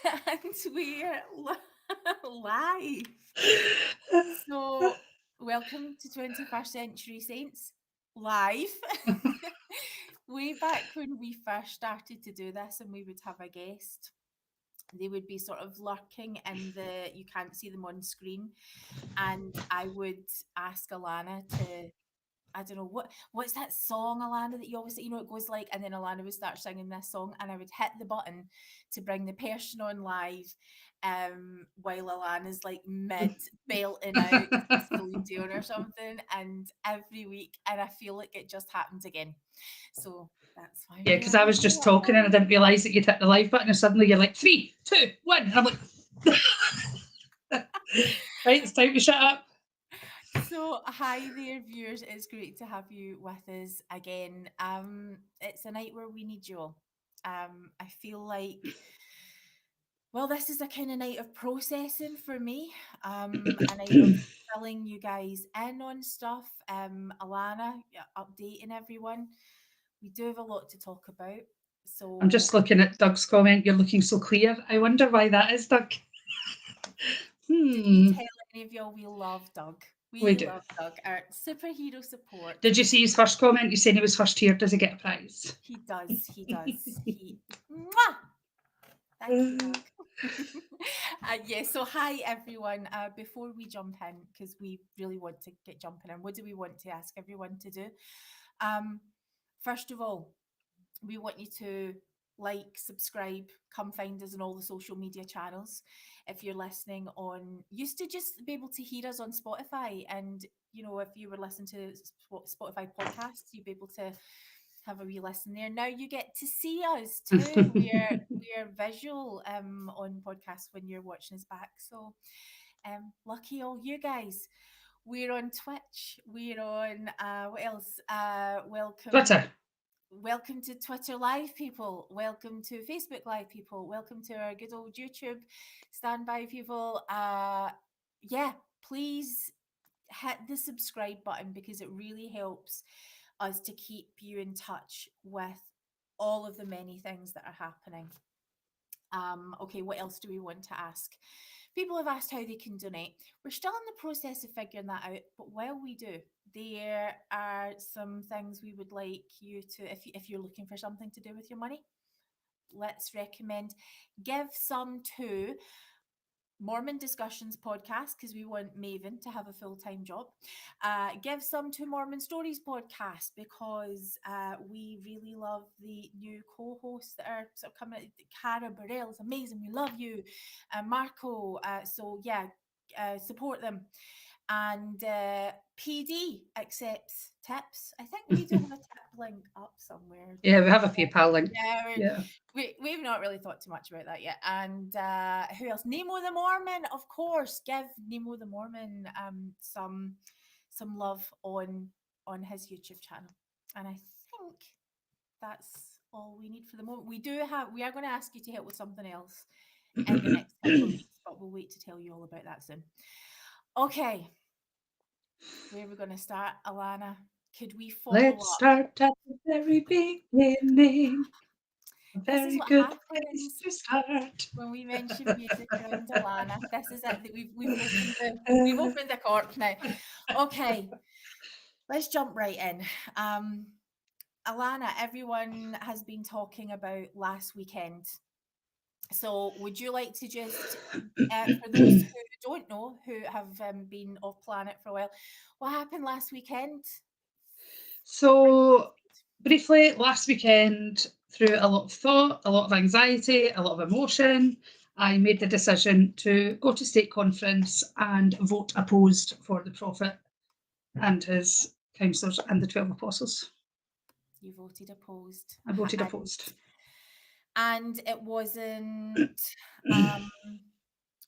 And we're live. So, welcome to 21st Century Saints live. Way back when we first started to do this, and we would have a guest, they would be sort of lurking in the, you can't see them on screen, and I would ask Alana to, I don't know what's that song, Alana, that you always say, it goes like, and then Alana would start singing this song, and I would hit the button to bring the person on live, while Alana's like mid belting out Celine Dion or something, and every week, and I feel like it just happens again. So that's why Yeah, we because are I was just talking and I live. didn't realise that you'd hit the live button, and suddenly you're like, 3, 2, 1. And I'm like, right, it's time to shut up. So, hi there, viewers. It's great to have you with us again. It's a night where we need you all. I feel like, well, this is a kind of night of processing for me. A night of filling you guys in on stuff. Alana, yeah, updating everyone. We do have a lot to talk about. I'm just So, looking at Doug's comment. You're looking so clear. I wonder why that is, Doug. did we Hmm. tell any of y'all we love Doug? We We do. love Doug, our superhero support. Did you see his first comment? He's saying he was first here. Does he get a prize? He does. He does. Mwah! Thank you, Doug. Yeah, so hi everyone. Before we jump in, because we really want to get jumping in, what do we want to ask everyone to do? Um, First of all, we want you to like, subscribe, come find us on all the social media channels. If you're listening on, used to just be able to hear us on Spotify, and if you were listening to Spotify podcasts, you'd be able to have a wee listen there. Now you get to see us too. We're visual on podcasts when you're watching us back. So lucky all you guys. We're on Twitch. We're on what else? Twitter. Welcome to Twitter Live, people. Welcome to Facebook Live, people. Welcome to our good old YouTube standby, people. Yeah, please hit the subscribe button because it really helps us to keep you in touch with all of the many things that are happening. Okay, what else do we want to ask? People have asked how they can donate. We're still in the process of figuring that out, but while we do, there are some things we would like you to, if you're looking for something to do with your money, let's recommend give some to Mormon Discussions podcast because we want Maven to have a full time job. Give some to Mormon Stories podcast because we really love the new co hosts that are sort of coming. Cara Burrell is amazing. We love you. Marco. So, yeah, support them. And PD accepts tips. I think we do have a tip link up somewhere. Yeah, we have a PayPal link. Yeah, Yeah. we've not really thought too much about that yet. And who else? Nemo the Mormon, of course. Give Nemo the Mormon some love on his YouTube channel. And I think that's all we need for the moment. We are going to ask you to help with something else in the next couple of weeks, but we'll wait to tell you all about that soon. Okay, where are we going to start, Alana? Could we follow Let's up? start at the very beginning. A This is very what good place happens to start. when we mention music around Alana. This is it. We've Uh, opened the cork now. Okay, let's jump right in. Um, Alana, everyone has been talking about last weekend. So, would you like to just, for those who don't know, who have been off planet for a while, what happened last weekend? so, briefly, last weekend, through a lot of thought, a lot of anxiety, a lot of emotion, I made the decision to go to state conference and vote opposed for the prophet and his councillors and the 12 apostles. You voted opposed, I voted opposed. and it um,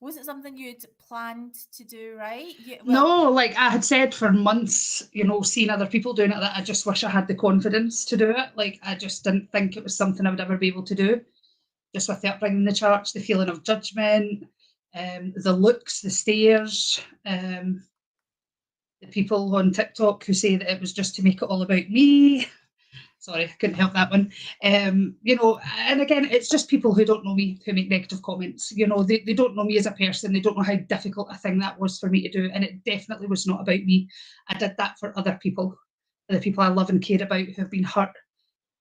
wasn't something you'd planned to do, right? Well, No, like I had said for months, seeing other people doing it, that I just wish I had the confidence to do it. Like I just didn't think it was something I would ever be able to do. Just with the upbringing in the church, the feeling of judgment, the looks, the stares, the people on TikTok who say that it was just to make it all about me. Sorry, I couldn't help that one. You know, and again, it's just people who don't know me who make negative comments. You know, they don't know me as a person. They don't know how difficult a thing that was for me to do. And it definitely was not about me. I did that for other people, the people I love and care about who have been hurt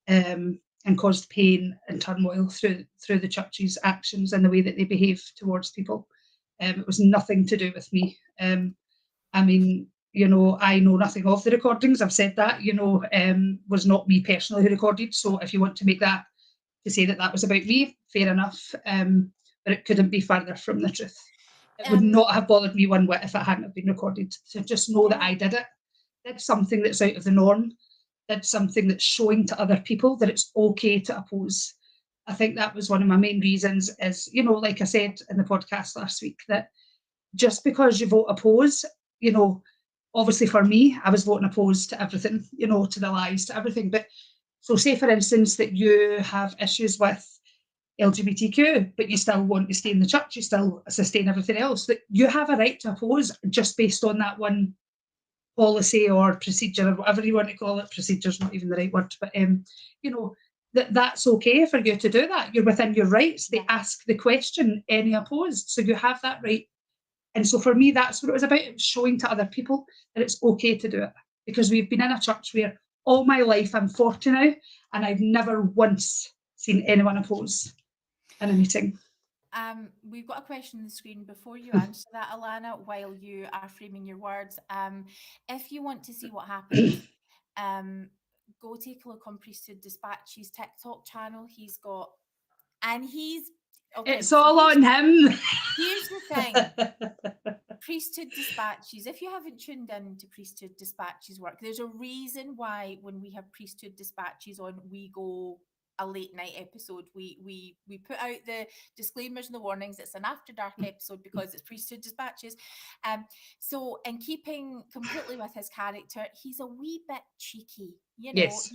and caused pain and turmoil through the church's actions and the way that they behave towards people. It was nothing to do with me. I mean, you know, I know nothing of the recordings. I've said that, you know, was not me personally who recorded. So if you want to make that, to say that that was about me, fair enough. But it couldn't be further from the truth. It would not have bothered me one whit if it hadn't been recorded. So just know that I did it. Did something that's out of the norm. Did something that's showing to other people that it's okay to oppose. I think that was one of my main reasons is, you know, like I said in the podcast last week, that just because you vote oppose, you know, obviously for me, I was voting opposed to everything, you know, to the lies, to everything. But so say, for instance, that you have issues with LGBTQ, but you still want to stay in the church, you still sustain everything else, that you have a right to oppose just based on that one policy or procedure or whatever you want to call it. Procedure's not even the right word, but you know, that's okay for you to do that. You're within your rights. They ask the question, any opposed? So you have that right. And so for me, that's what it was about. It was showing to other people that it's okay to do it. Because we've been in a church where all my life, I'm 40 now, and I've never once seen anyone oppose in a meeting. We've got a question on the screen before you answer that, Alana, while you are framing your words. If you want to see what happened, um, go take a look on Priesthood Dispatch's TikTok channel. He's got, and he's, okay, It's so all on him. here's the thing. Priesthood Dispatches, if you haven't tuned in to Priesthood Dispatches work, there's a reason why when we have Priesthood Dispatches on, we go a late night episode. We put out the disclaimers and the warnings. It's an after dark episode because it's Priesthood Dispatches. So in keeping completely with his character, he's a wee bit cheeky. You know, Yes.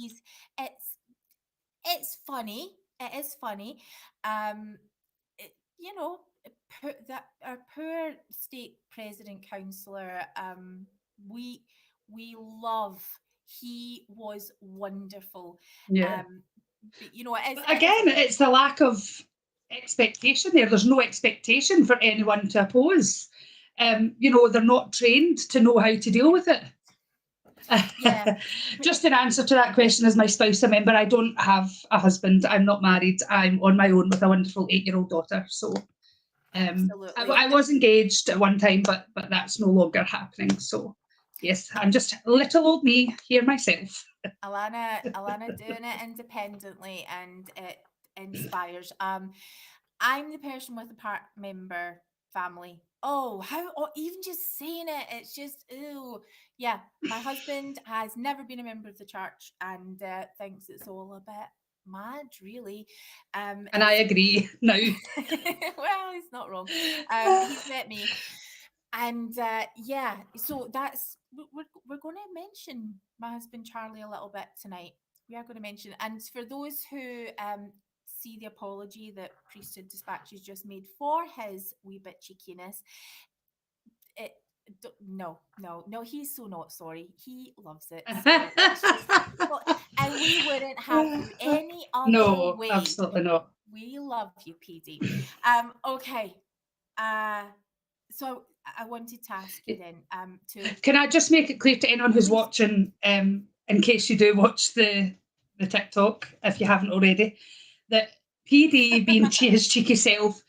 It's funny. It is funny. You know, that our poor state president councillor, we love. He was wonderful. Yeah. But you know, it is, But again, it's the lack of expectation there. There's no expectation for anyone to oppose. You know, they're not trained to know how to deal with it. Yeah. Just in answer to that question, as my spouse a member, I don't have a husband. I'm not married. I'm on my own with a wonderful 8-year-old daughter. So Absolutely. I was engaged at one time, but that's no longer happening. So yes, I'm just little old me here myself. Alana doing it independently, and it inspires. I'm the person with a part member family. Oh, how, or even just saying it, it's just, ooh. Yeah, my husband has never been a member of the church and thinks it's all a bit mad, really. And I agree now. Well, he's not wrong. He's met me. And yeah, so that's, we're going to mention my husband Charlie a little bit tonight. We are going to mention, and for those who see the apology that Priesthood Dispatches just made for his wee bit cheekiness, it, no, he's so not sorry. He loves it. So let's just, well, and we wouldn't have you any other No, way. absolutely not. We love you, PD. Okay. So I wanted to ask you then, to, Can I just make it clear to anyone who's watching, in case you do watch the TikTok, if you haven't already, that PD being his cheeky self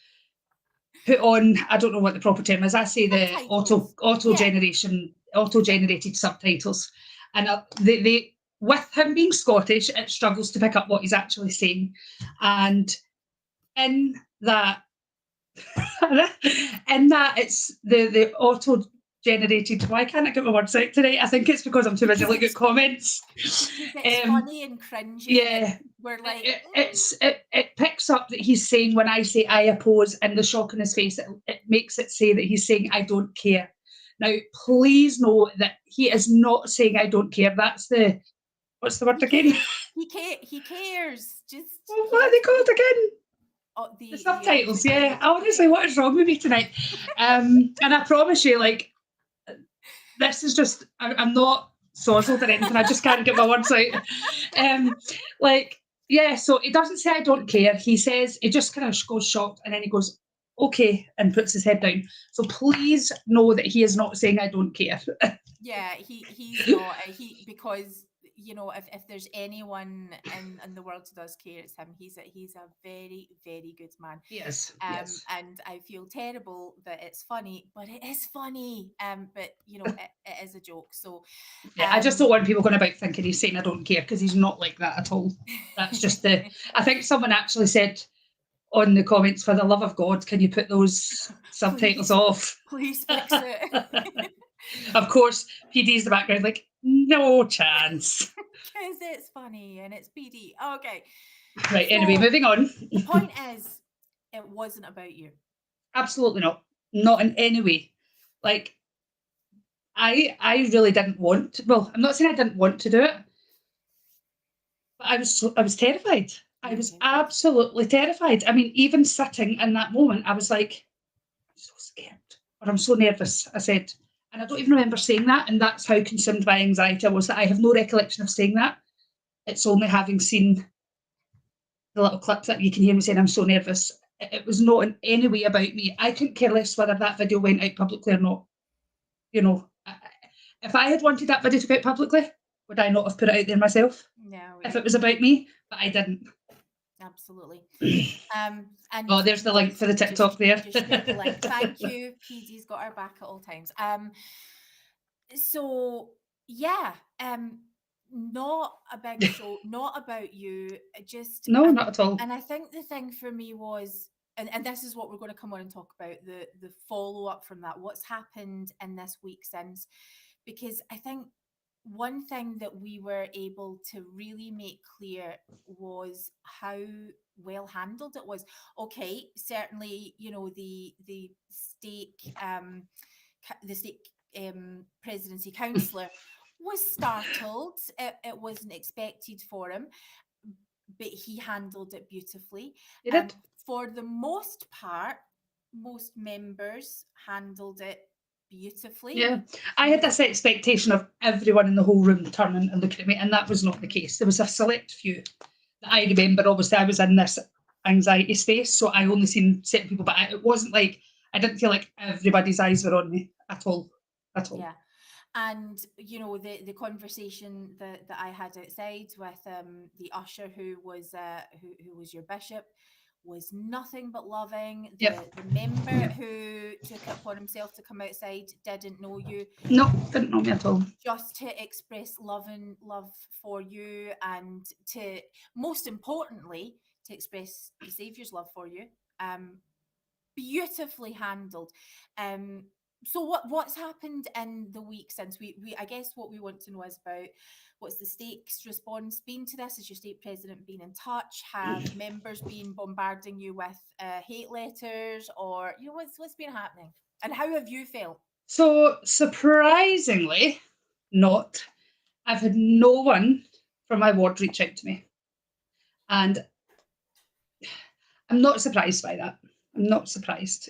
put on, I don't know what the proper term is, I say the auto generated subtitles, and they with him being Scottish, it struggles to pick up what he's actually saying, and in that it's the auto generated. Why can't I get my words out today? I think it's because I'm too busy looking at comments. Because it's funny and cringy. Yeah, and we're like, it picks up that he's saying, when I say I oppose, and the shock on his face, it makes it say that he's saying I don't care. Now, please know that he is not saying I don't care. That's the, what's the word again? He cares. Just what are they called again? The subtitles, yeah. Honestly, what is wrong with me tonight? And I promise you, like, this is just, I'm not sozzled or anything. I just can't get my words out. Yeah, so he doesn't say I don't care. He says, he just kind of goes shocked and then he goes, okay, and puts his head down. So please know that he is not saying I don't care. Yeah, he's not. Because if there's anyone in the world who does care, it's him. He's a very, very good man. Yes. And I feel terrible that it's funny, but it is funny. But it is a joke. So yeah, I just don't want people going about thinking he's saying I don't care, because he's not like that at all. That's just I think someone actually said on the comments, for the love of God, can you put those subtitles off? Please fix it. Of course, PD's the background, like, no chance. Because it's funny and it's PD. Okay. Right, anyway, moving on. The point is, it wasn't about you. Absolutely not. Not in any way. Like, I really didn't want to, well, I'm not saying I didn't want to do it, but I was terrified. I was absolutely terrified. I mean, even sitting in that moment, I was like, I'm so scared, or I'm so nervous, I said. And I don't even remember saying that, and that's how consumed by anxiety I was, that I have no recollection of saying that. It's only having seen the little clips that you can hear me saying I'm so nervous. It was not in any way about me. I couldn't care less whether that video went out publicly or not. If I had wanted that video to go out publicly, would I not have put it out there myself? No. If it was about me, but I didn't. Absolutely. And there's the link for the TikTok there. Just shared the link. Thank you. PD's got our back at all times. So yeah, not a big show, not about you. Just no, not at all. And I think the thing for me was, and this is what we're going to come on and talk about, the follow up from that. What's happened in this week since? Because I think one thing that we were able to really make clear was how well handled it was. Okay, certainly, the stake presidency councillor was startled. It wasn't expected for him, but he handled it beautifully. He did. For the most part, most members handled it beautifully. Yeah, I had this expectation of everyone in the whole room turning and looking at me, and that was not the case. There was a select few that I remember. Obviously, I was in this anxiety space, so I only seen certain people, but it wasn't like, I didn't feel like everybody's eyes were on me at all. Yeah. And the conversation that I had outside with the usher who was your bishop was nothing but loving. The member who took it upon himself to come outside didn't know you. No, didn't know me at all. Just to express love for you, and to, most importantly, to express the Saviour's love for you. Beautifully handled. So what's happened in the week since we I guess what we want to know is about what's the state's response been to this? Has your state president been in touch? Have members been bombarding you with hate letters, or what's been happening, and how have you felt? So surprisingly, not. I've had no one from my ward reach out to me, and I'm not surprised by that. I'm not surprised,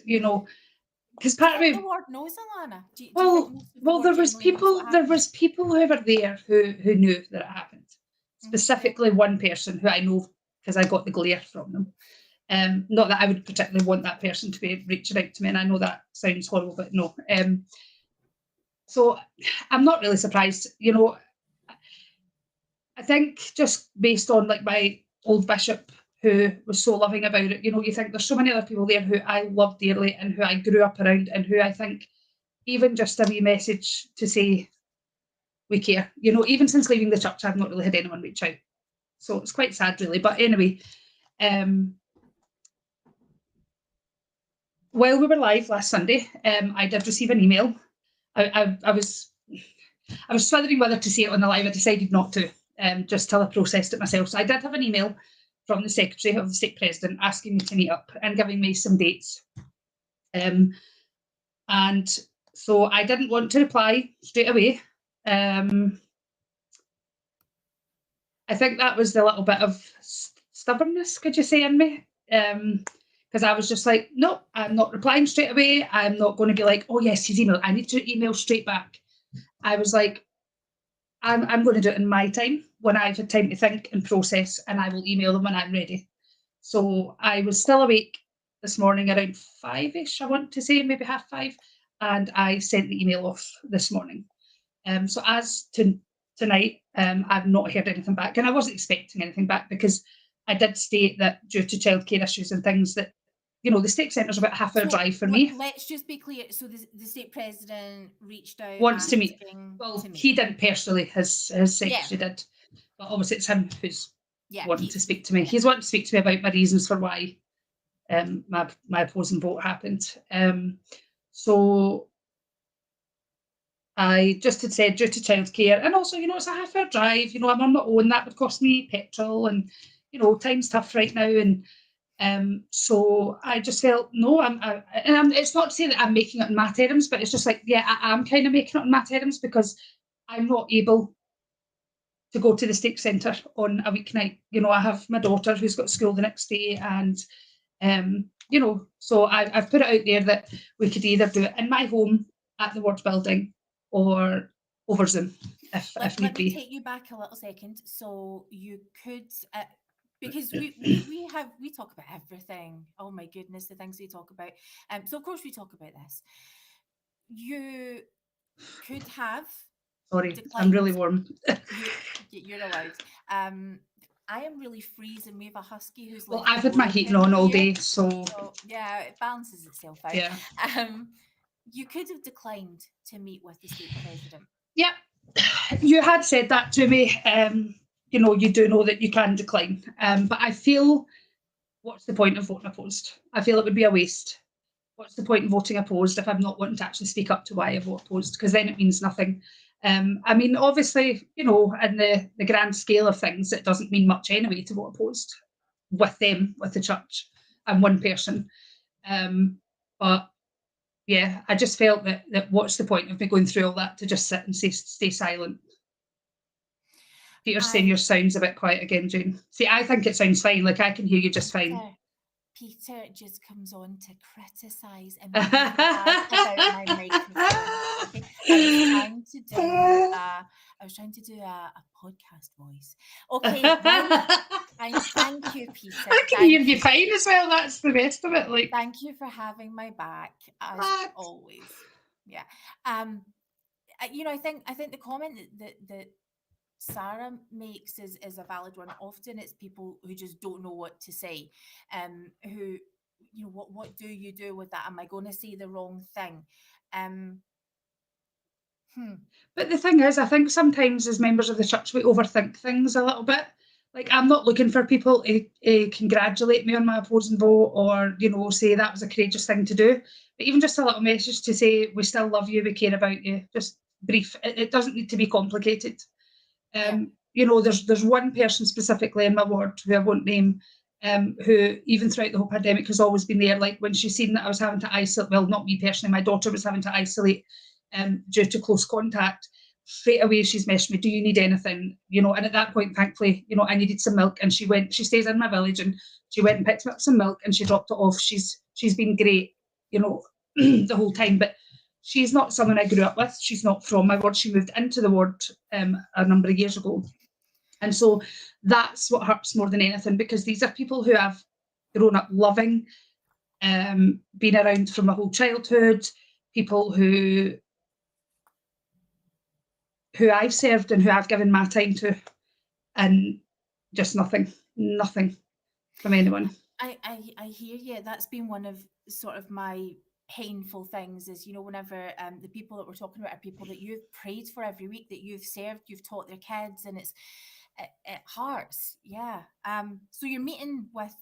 because part of me, the ward knows, Alana. There was people who were there who knew that it happened. Specifically, one person who I know because I got the glare from them. Not that I would particularly want that person to be reaching out to me, and I know that sounds horrible, but no. So I'm not really surprised. I think just based on like my old bishop, who was so loving about it, you think there's so many other people there who I love dearly and who I grew up around, and who I think even just a wee message to say we care. Even since leaving the church, I've not really had anyone reach out. So it's quite sad, really. But anyway, while we were live last Sunday, I did receive an email. I was swithering whether to say it on the live. I decided not to, just till I processed it myself. So I did have an email from the Secretary of the State President asking me to meet up and giving me some dates. And so I didn't want to reply straight away. I think that was the little bit of stubbornness, could you say, in me? Because I was just like, no, I'm not replying straight away. I'm not going to be like, oh yes, he's emailed. I need to email straight back. I was like, I'm going to do it in my time when I've had time to think and process, and I will email them when I'm ready. So I was still awake this morning around 5ish, I want to say, maybe 5:30, and I sent the email off this morning. So as to tonight, I've not heard anything back, and I wasn't expecting anything back because I did state that due to childcare issues and things that, the state centre's about a half-hour drive for me. Let's just be clear. So the state president reached out Wants to meet. asking Well, to meet. he didn't personally, his secretary did, but obviously it's him who's wanting to speak to me. He's wanting to speak to me about my reasons for why my opposing vote happened. So I just had said due to childcare, and also, it's a half-hour drive. I'm on my own. That would cost me petrol, and time's tough right now. And so I just felt no. It's not to say that I'm making it on my terms, but it's just like, yeah, I am kind of making it on my terms because I'm not able to go to the stake centre on a weeknight. I have my daughter who's got school the next day, and so I've put it out there that we could either do it in my home at the ward building or over Zoom if need be. Let me take you back a little second. So you could, because we talk about everything. Oh my goodness, the things we talk about. So of course we talk about this. You could have. Sorry, declined. I'm really warm. You're allowed. I am really freezing. We have a husky who's like. Well, I've had my heating on all day, so yeah, it balances itself out. Yeah. You could have declined to meet with the state president. Yeah, you had said that to me. You do know that you can decline, but I feel, what's the point of voting opposed? I feel it would be a waste. What's the point in voting opposed if I'm not wanting to actually speak up to why I vote opposed? Because then it means nothing. I mean, obviously, in the grand scale of things, it doesn't mean much anyway to vote opposed with them, with the church, and one person. But yeah, I just felt that what's the point of me going through all that to just sit and stay silent? Peter's saying your sound's a bit quiet again, Jane. See, I think it sounds fine. Like, I can hear you just fine. Peter just comes on to criticise and make me bad about my microphone. Okay? I was trying to do a podcast voice. Okay, thank you, Peter. I can hear you fine as well. That's the best of it. Like, thank you for having my back as always. Yeah. I think the comment that Sarah makes is a valid one. Often it's people who just don't know what to say, who, what do you do with that? Am I going to say the wrong thing? But the thing is, I think sometimes as members of the church, we overthink things a little bit. Like, I'm not looking for people to congratulate me on my opposing vote or, say that was a courageous thing to do. But even just a little message to say, we still love you, we care about you, just brief. It doesn't need to be complicated. There's one person specifically in my ward who I won't name, who even throughout the whole pandemic has always been there. Like, when she's seen that I was having to isolate, well, not me personally, my daughter was having to isolate due to close contact, straight away she's messaged me, do you need anything? And at that point, thankfully, I needed some milk, and she stays in my village, and she went and picked me up some milk and she dropped it off. She's been great, the whole time. But she's not someone I grew up with. She's not from my ward. She moved into the ward a number of years ago. And so that's what hurts more than anything, because these are people who have grown up loving, been around from my whole childhood, people who I've served and who I've given my time to, and just nothing from anyone. I hear you. That's been one of sort of my painful things is, whenever the people that we're talking about are people that you've prayed for every week, that you've served, you've taught their kids, and it hurts. Yeah. So you're meeting with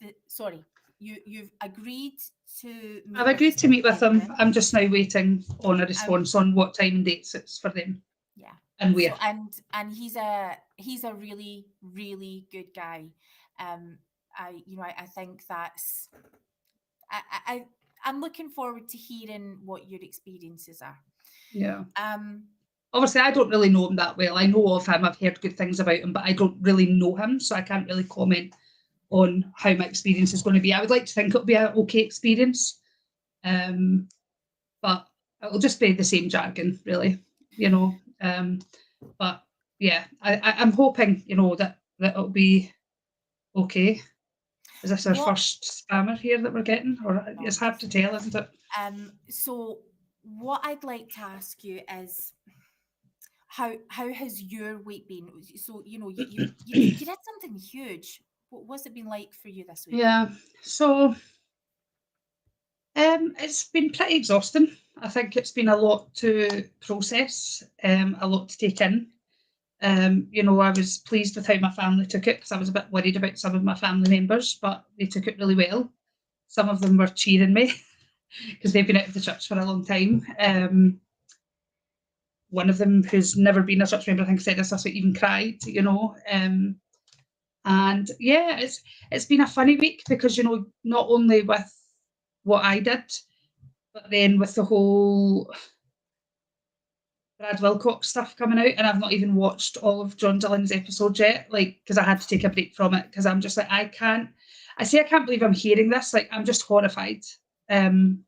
you've agreed to meet. I've agreed to meet with them. I'm just now waiting on a response on what time and dates it's for them. Yeah. And where. So, and he's a really, really good guy. I think that's I'm looking forward to hearing what your experiences are. Yeah. Obviously, I don't really know him that well. I know of him. I've heard good things about him, but I don't really know him, so I can't really comment on how my experience is going to be. I would like to think it'll be an okay experience, but it'll just be the same jargon, really, But yeah, I'm hoping, that it'll be okay. Is this our What? first spammer here that we're getting? Or No, it's I'm hard to just tell, isn't it? so what I'd like to ask you is how has your week been? So you did something huge. What's it been like for you this week? Yeah. So it's been pretty exhausting. I think it's been a lot to process, a lot to take in. I was pleased with how my family took it because I was a bit worried about some of my family members, but they took it really well. Some of them were cheering me because they've been out of the church for a long time. One of them, who's never been a church member, I think said this week, even cried. And yeah, it's been a funny week because not only with what I did, but then with the whole Brad Wilcox stuff coming out, and I've not even watched all of John Dillon's episodes yet, like because I had to take a break from it because I'm just like I can't. I say I can't believe I'm hearing this. Like I'm just horrified. Um,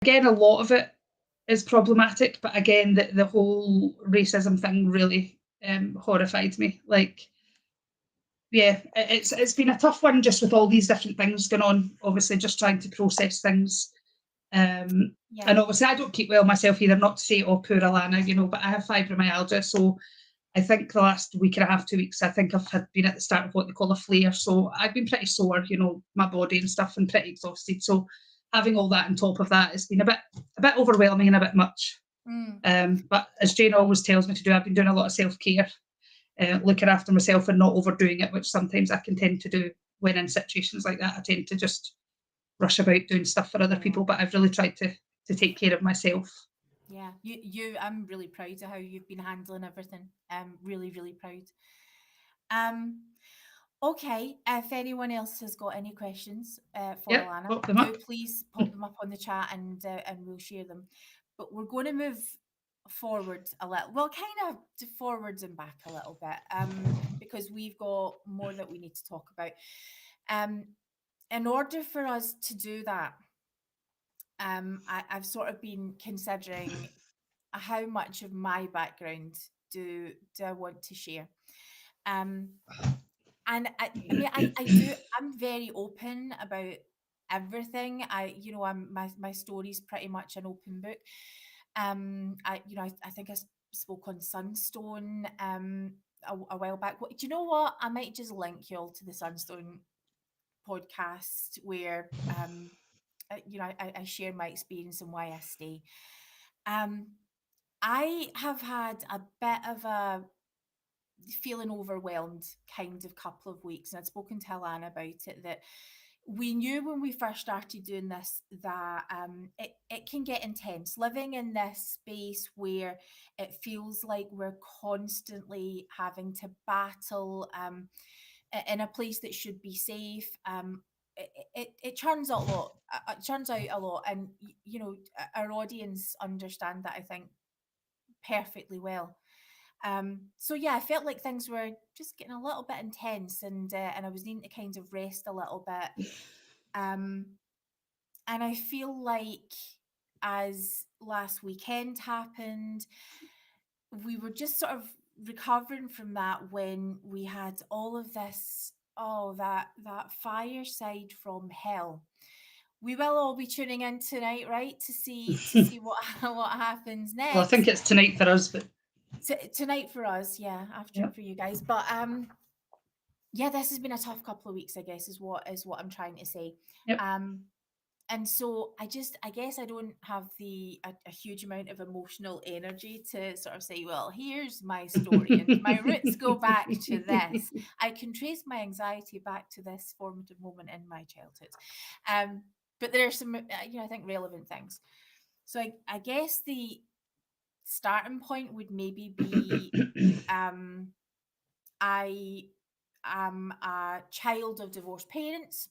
Again, a lot of it is problematic, but again, the whole racism thing really horrified me. Like, yeah, it's been a tough one just with all these different things going on. Obviously, just trying to process things. Yeah, And obviously, I don't keep well myself either. Not to say, oh, poor Alana, but I have fibromyalgia, so I think the last week and a half, 2 weeks, I think I've been at the start of what they call a flare. So I've been pretty sore, my body and stuff, and pretty exhausted. So having all that on top of that has been a bit overwhelming and a bit much. mm, But as Jane always tells me to do, I've been doing a lot of self-care, looking after myself and not overdoing it, which sometimes I can tend to do when in situations like that. I tend to just rush about doing stuff for other mm, people, but I've really tried to take care of myself. yeah. I'm really proud of how you've been handling everything. Really, really proud. Um, Okay, if anyone else has got any questions for Yep, Alana, pop them do up. please pop them up on the chat and we'll share them. But we're going to move forward a little, well, kind of to forwards and back a little bit, because we've got more that we need to talk about. Um, in order for us to do that, I've sort of been considering how much of my background do I want to share. Um, And I mean, I do. I'm very open about everything. My story's pretty much an open book. I think spoke on Sunstone a while back. Do you know what? I might just link you all to the Sunstone podcast where I share my experience and why I stay. Um, I have had a bit of a feeling overwhelmed kind of couple of weeks, and I'd spoken to Alana about it, that we knew when we first started doing this that it can get intense living in this space where it feels like we're constantly having to battle in a place that should be safe. It turns out a lot. It turns out a lot, and our audience understand that, I think, perfectly well. So yeah, I felt like things were just getting a little bit intense, and I was needing to kind of rest a little bit. Um, and I feel like as last weekend happened, we were just sort of recovering from that when we had all of this, oh, that fireside from hell. We will all be tuning in tonight, right, to see what what happens Well, I think next. it's tonight for us, but Tonight for us, yeah, yeah, afternoon for you guys. But yeah, this has been a tough couple of weeks, I guess, is what I'm trying to say. yep. Um, and so I guess I don't have a huge amount of emotional energy to sort of say, well, here's my story and my roots go back to this. I can trace my anxiety back to this formative moment in my childhood. Um, but there are some, I think, relevant things. So I guess the starting point would maybe be, um, I am a child of divorced parents.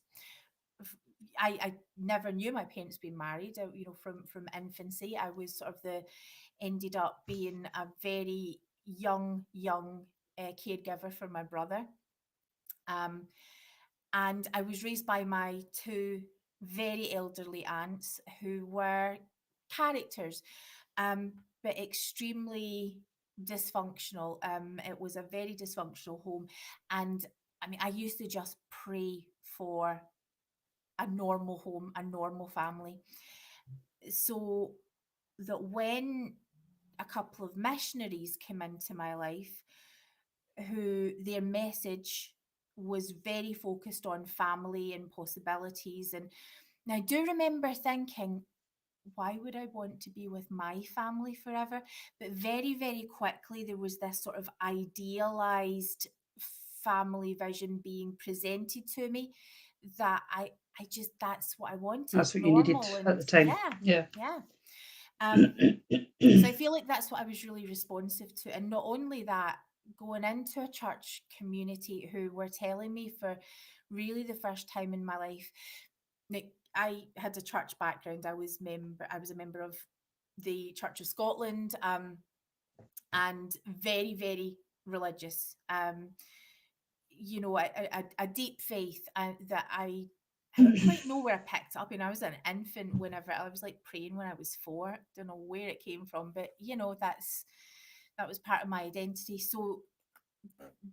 I never knew my parents being married. From infancy, I was sort of ended up being a very young caregiver for my brother. Um, and I was raised by my two very elderly aunts who were characters, but extremely. dysfunctional. It was a very dysfunctional home, and I mean, I used to just pray for a normal home, a normal family, so that when a couple of missionaries came into my life, who their message was very focused on family and possibilities, and I do remember thinking, why would I want to be with my family forever? But very, very quickly, there was this sort of idealized family vision being presented to me that I just, that's what I wanted, That's what you needed normal. at And the time. yeah, Yeah. yeah. Um, so I feel like that's what I was really responsive to. And not only that, going into a church community who were telling me for really the first time in my life, like, I had a church background. I was a member of the Church of Scotland, and very, very religious. A deep faith, that I don't quite know where I picked up. And I was an infant whenever I was like praying when I was 4. Don't know where it came from, but that was part of my identity. So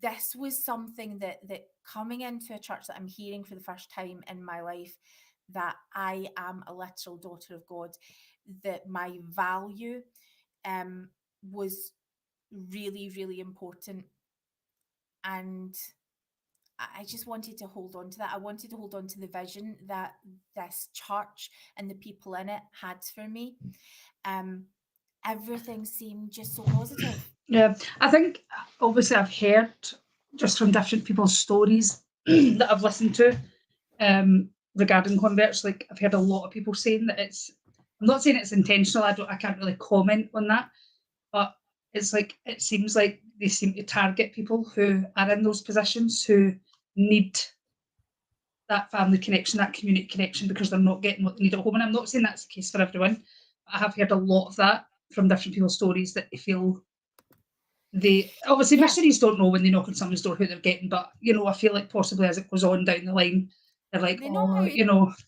this was something that coming into a church that I'm hearing for the first time in my life, that I am a literal daughter of God, that my value was really, really important. And I just wanted to hold on to that. I wanted to hold on to the vision that this church and the people in it had for me. Um, Everything seemed just so positive. Yeah, I think obviously I've heard just from different people's stories that I've listened to regarding converts. Like I've heard a lot of people saying that it's. I'm not saying it's intentional. I can't really comment on that, but it's like it seems like they seem to target people who are in those positions who need that family connection, that community connection, because they're not getting what they need at home. And I'm not saying that's the case for everyone. I have heard a lot of that from different people's stories that they feel they obviously Yeah, missionaries don't know when they knock on someone's door who they're getting, but I feel like possibly as it goes on down the line, they're like, they know oh, how.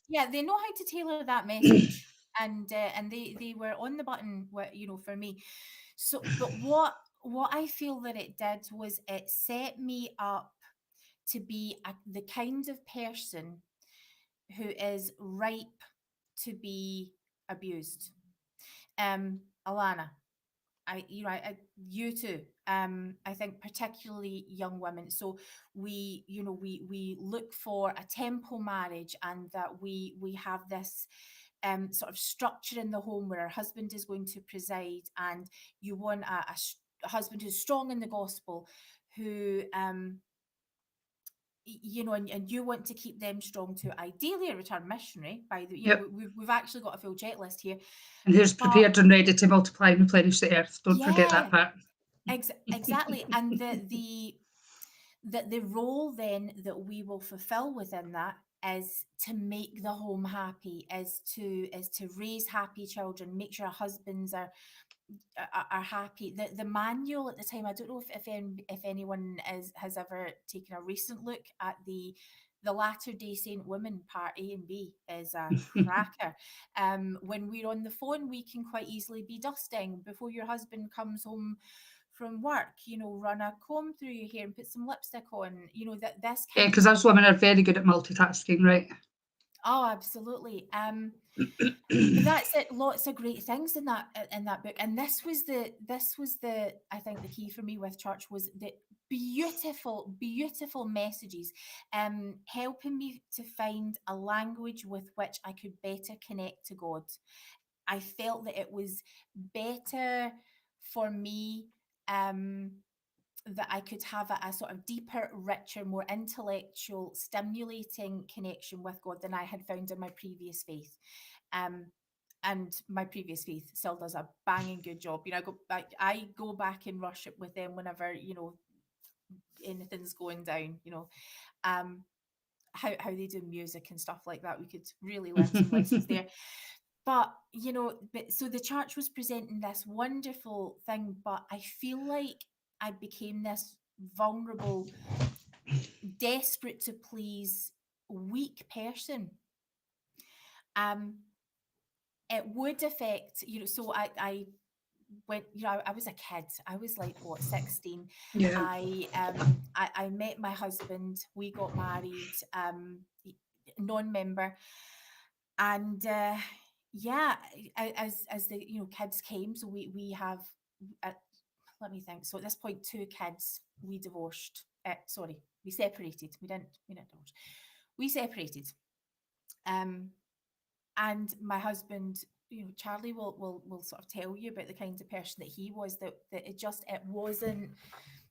Yeah, they know how to tailor that message, and they were on the button. For me. So, but what I feel that it did was it set me up to be the kind of person who is ripe to be abused. Alana, you too. I think particularly young women. So we look for a temple marriage, and that we have this sort of structure in the home where our husband is going to preside, and you want a husband who's strong in the gospel, who and you want to keep them strong too. Ideally, a return missionary. By the, yep. we've actually got a full checklist here, And who's but prepared and ready to multiply and replenish the earth. Don't forget that yeah, part. exactly. And the role then that we will fulfill within that is to make the home happy, is to raise happy children, make sure our husbands are happy. The manual at the time, I don't know if anyone has ever taken a recent look at the Latter Day Saint Women part A and B, is a cracker. When we're on the phone, we can quite easily be dusting before your husband comes home from work. Run a comb through your hair and put some lipstick on. That this Yeah, kind because of us women are very good at multitasking, right? Oh, absolutely. That's it. Lots of great things in that book, and this was the I think the key for me with church was the beautiful, beautiful messages, helping me to find a language with which I could better connect to God. I felt that it was better for me. That I could have a sort of deeper, richer, more intellectual, stimulating connection with God than I had found in my previous faith. Um, and my previous faith still does a banging good job. I go back and worship with them whenever anything's going down. Um, how they do music and stuff like that. We could really learn some lessons there. But so the church was presenting this wonderful thing, but I feel like I became this vulnerable, desperate to please, weak person. Um, it would affect, so I when I was a kid. I was like what, 16. Yeah. I met my husband. We got married. Non-member, and yeah, as the kids came, so we have. Uh, Let me think. So at this point, two kids. We divorced. Sorry, we separated. We didn't divorce. We separated. Um, and my husband, Charlie will sort of tell you about the kind of person that he was. That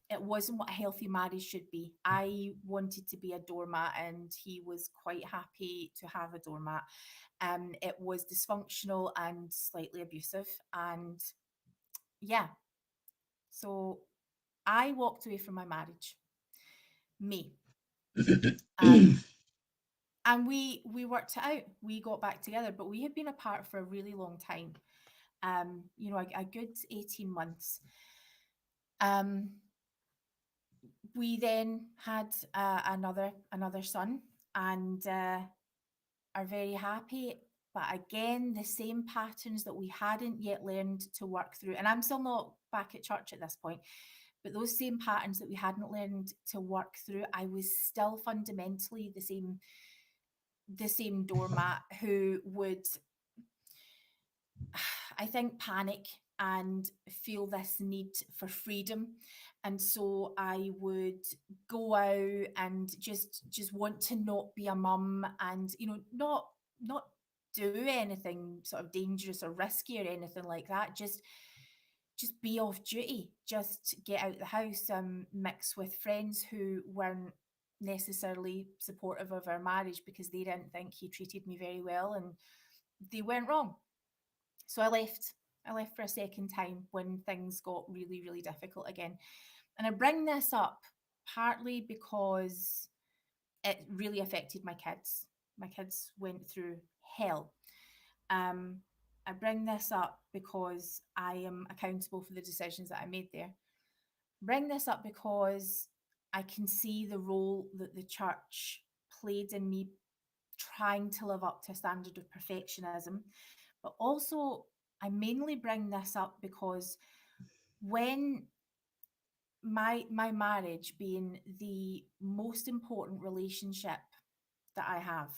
it wasn't what a healthy marriage should be. I wanted to be a doormat, and he was quite happy to have a doormat. It was dysfunctional and slightly abusive, and yeah, so I walked away from my marriage. Me. Um, and we worked it out. We got back together, but we had been apart for a really long time. A good 18 months. Um, we then had another son, and are very happy. But again, the same patterns that we hadn't yet learned to work through. And I'm still not back at church at this point, but those same patterns that we hadn't learned to work through, I was still fundamentally the same doormat who would, I think, panic and feel this need for freedom. And so I would go out and just want to not be a mum, and not do anything sort of dangerous or risky or anything like that. Just be off duty, just get out the house, mix with friends who weren't necessarily supportive of our marriage because they didn't think he treated me very well, and they weren't wrong. So I left. I left for a second time when things got really, really difficult again. And I bring this up partly because it really affected my kids. My kids went through hell. Um, I bring this up because I am accountable for the decisions that I made there. Bring this up because I can see the role that the church played in me trying to live up to a standard of perfectionism. But also, I mainly bring this up because when my marriage being the most important relationship that I have,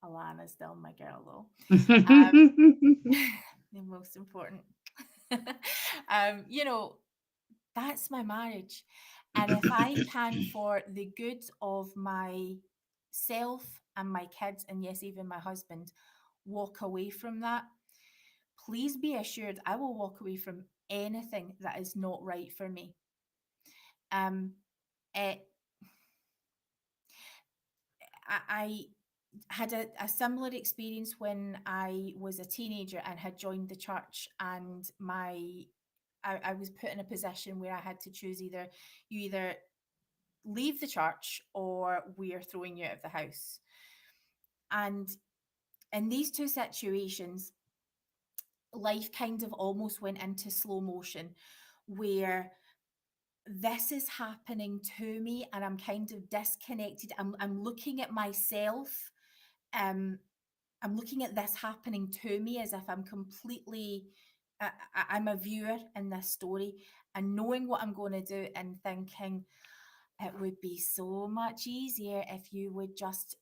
Alana's still my girl though, the most important. You know, that's my marriage. And if I can, for the good of myself and my kids, and yes, even my husband, walk away from that, please be assured I will walk away from anything that is not right for me. Um, it, I had a similar experience when I was a teenager and had joined the church, and I was put in a position where I had to choose either leave the church or we are throwing you out of the house. And in these two situations, life kind of almost went into slow motion where this is happening to me and I'm kind of disconnected. I'm looking at myself. Um, I'm looking at this happening to me as if I'm completely, I'm a viewer in this story, and knowing what I'm going to do and thinking, it would be so much easier if you would just,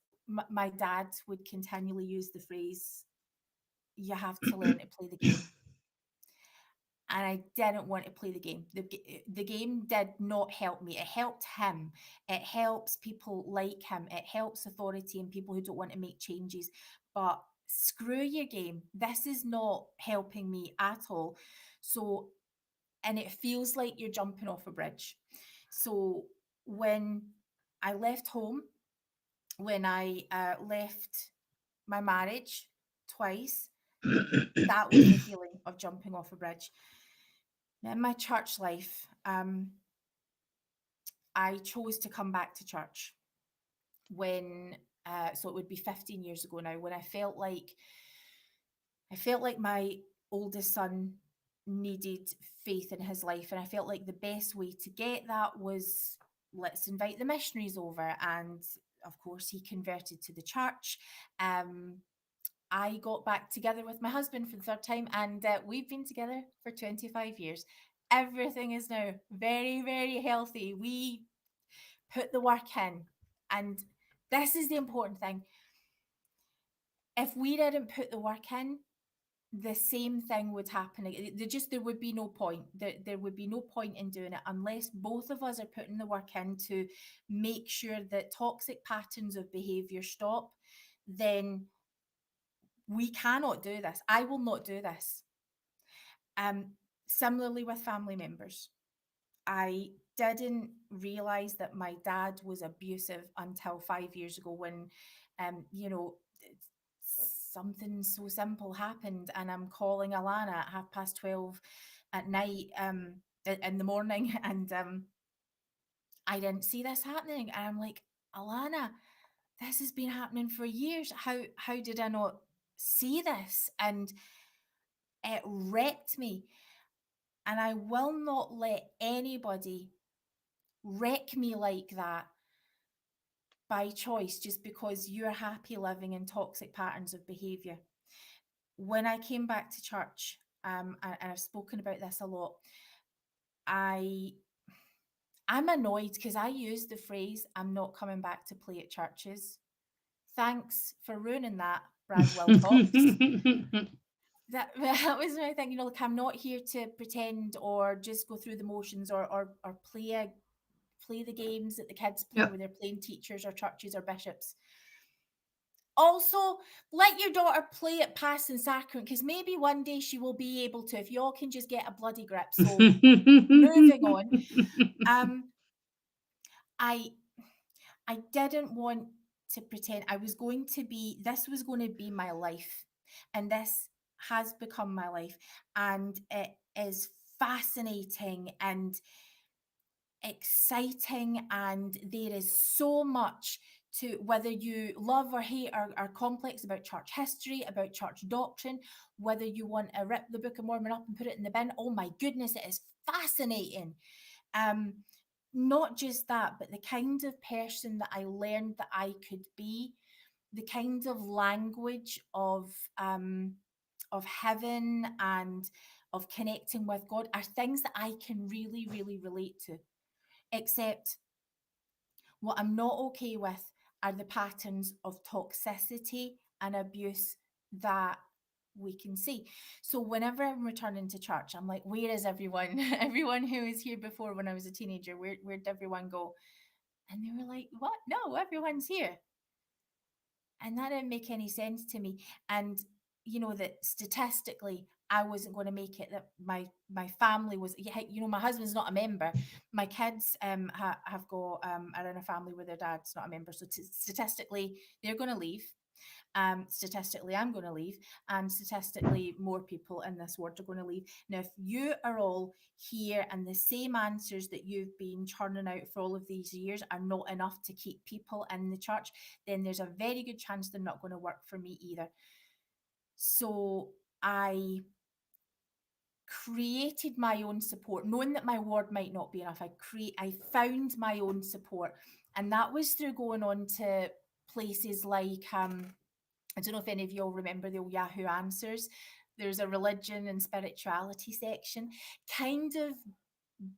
my dad would continually use the phrase, you have to learn to play the game. And I didn't want to play the game. The game did not help me. It helped him. It helps people like him. It helps authority and people who don't want to make changes. But screw your game. This is not helping me at all. So, and it feels like you're jumping off a bridge. So when I left home, when I left my marriage twice, that was the feeling of jumping off a bridge. In my church life, I chose to come back to church when, so it would be 15 years ago now, when I felt like my oldest son needed faith in his life, and I felt like the best way to get that was, let's invite the missionaries over, and of course he converted to the church. I got back together with my husband for the third time, and we've been together for 25 years. Everything is now very, very healthy. We put the work in. And this is the important thing. If we didn't put the work in, the same thing would happen. There would be no point. There would be no point in doing it unless both of us are putting the work in to make sure that toxic patterns of behavior stop. Then we cannot do this. I will not do this. Similarly with family members, I didn't realize that my dad was abusive until 5 years ago when, you know, something so simple happened, and I'm calling Alana at 12:30 at night, in the morning, and I didn't see this happening, and I'm like, Alana, this has been happening for years. How did I not see this? And it wrecked me. And I will not let anybody wreck me like that by choice just because you're happy living in toxic patterns of behavior. When I came back to church, and I've spoken about this a lot, I I'm annoyed because I used the phrase "I'm not coming back to play at churches." Thanks for ruining that, Brad Wilcox. That was my thing, like I'm not here to pretend or just go through the motions or play the games that the kids play Yep. where they're playing teachers or churches or bishops. Also, let your daughter play at passing sacrament because maybe one day she will be able to if you all can just get a bloody grip. So moving on. I I didn't want to pretend I was going to be this was going to be my life. And this has become my life. And it is fascinating and exciting, and there is so much to whether you love or hate or are complex about church history, about church doctrine, whether you want to rip the Book of Mormon up and put it in the bin. Oh my goodness, it is fascinating. um Not just that, but the kind of person that I learned that I could be, the kind of language of heaven and of connecting with God are things that I can really, really relate to. Except what I'm not okay with are the patterns of toxicity and abuse that we can see. So whenever I'm returning to church, I'm like, where is everyone? Everyone who was here before when I was a teenager, where did everyone go? And they were like, what? No, everyone's here. And that didn't make any sense to me. And that statistically I wasn't going to make it, that my family was, my husband's not a member. My kids have got are in a family where their dad's not a member, so statistically they're going to leave. Statistically I'm going to leave, and statistically more people in this world are going to leave. Now if you are all here and the same answers that you've been churning out for all of these years are not enough to keep people in the church, then there's a very good chance they're not going to work for me either. So I created my own support, knowing that my word might not be enough. I found my own support, and that was through going on to places like I don't know if any of you all remember the old Yahoo Answers. There's a religion and spirituality section, kind of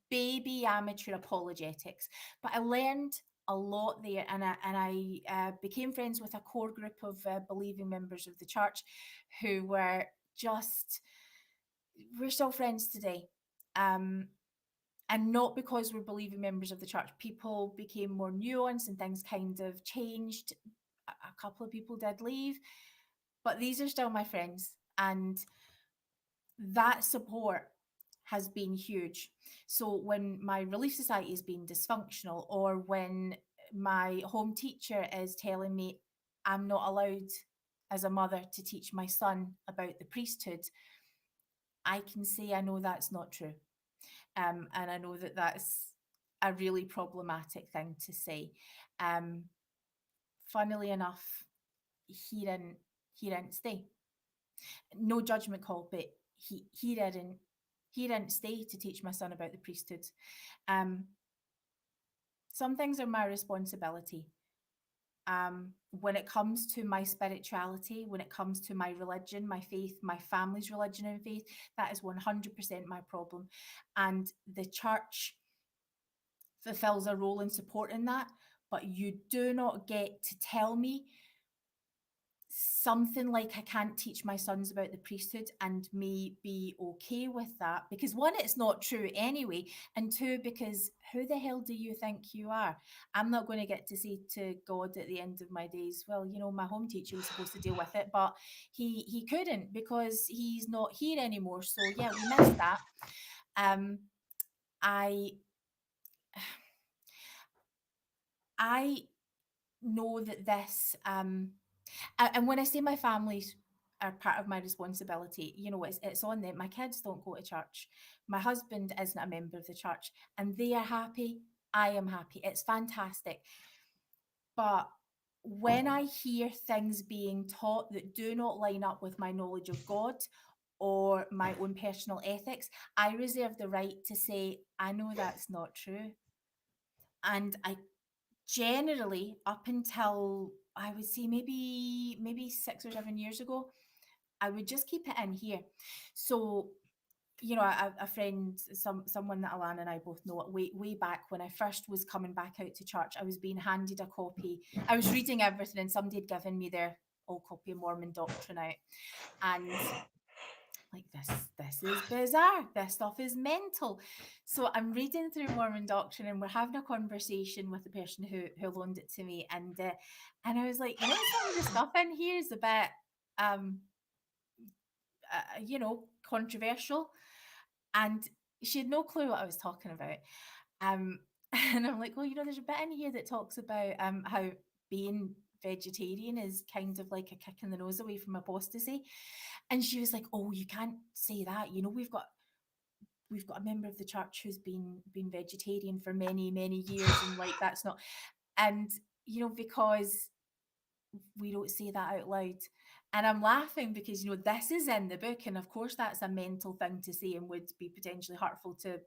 baby amateur apologetics. But I learned a lot there, and I became friends with a core group of believing members of the church who were just, we're still friends today. And not because we're believing members of the church. People became more nuanced and things kind of changed. A couple of people did leave, but these are still my friends. And that support has been huge. So when my Relief Society has been dysfunctional, or when my home teacher is telling me I'm not allowed as a mother to teach my son about the priesthood, I can say I know that's not true. And I know that that's a really problematic thing to say. Um, Funnily enough, he didn't he didn't stay. No judgment call, but he didn't stay to teach my son about the priesthood. Um, some things are my responsibility. When it comes to my spirituality, when it comes to my religion, my faith, my family's religion and faith, that is 100% my problem. And the church fulfills a role in supporting that. But you do not get to tell me something like I can't teach my sons about the priesthood and me be okay with that, because one, it's not true anyway, and two, because who the hell do you think you are? I'm not going to get to say to God at the end of my days, well, my home teacher was supposed to deal with it, but he couldn't because he's not here anymore. So yeah, we missed that. um I I know that this and when I say my families are part of my responsibility, it's on them. My kids don't go to church. My husband isn't a member of the church, and they are happy. I am happy. It's fantastic. But when I hear things being taught that do not line up with my knowledge of God or my own personal ethics, I reserve the right to say, I know that's not true. And I generally, up until I would say maybe 6 or 7 years ago, I would just keep it in here. So, a friend, someone that Alana and I both know, way back when I first was coming back out to church, I was being handed a copy. I was reading everything, and somebody had given me their old copy of Mormon Doctrine out, and like, this is bizarre, this stuff is mental. So I'm reading through Mormon Doctrine, and we're having a conversation with the person who loaned it to me, and I was like, some of the stuff in here is a bit um controversial. And she had no clue what I was talking about. um and I'm like, well, there's a bit in here that talks about how being vegetarian is kind of like a kick in the nose away from apostasy. And she was like, oh, you can't say that, we've got a member of the church who's been vegetarian for many many years, and like, that's not. And because we don't say that out loud. And I'm laughing because this is in the book, and of course that's a mental thing to say and would be potentially hurtful to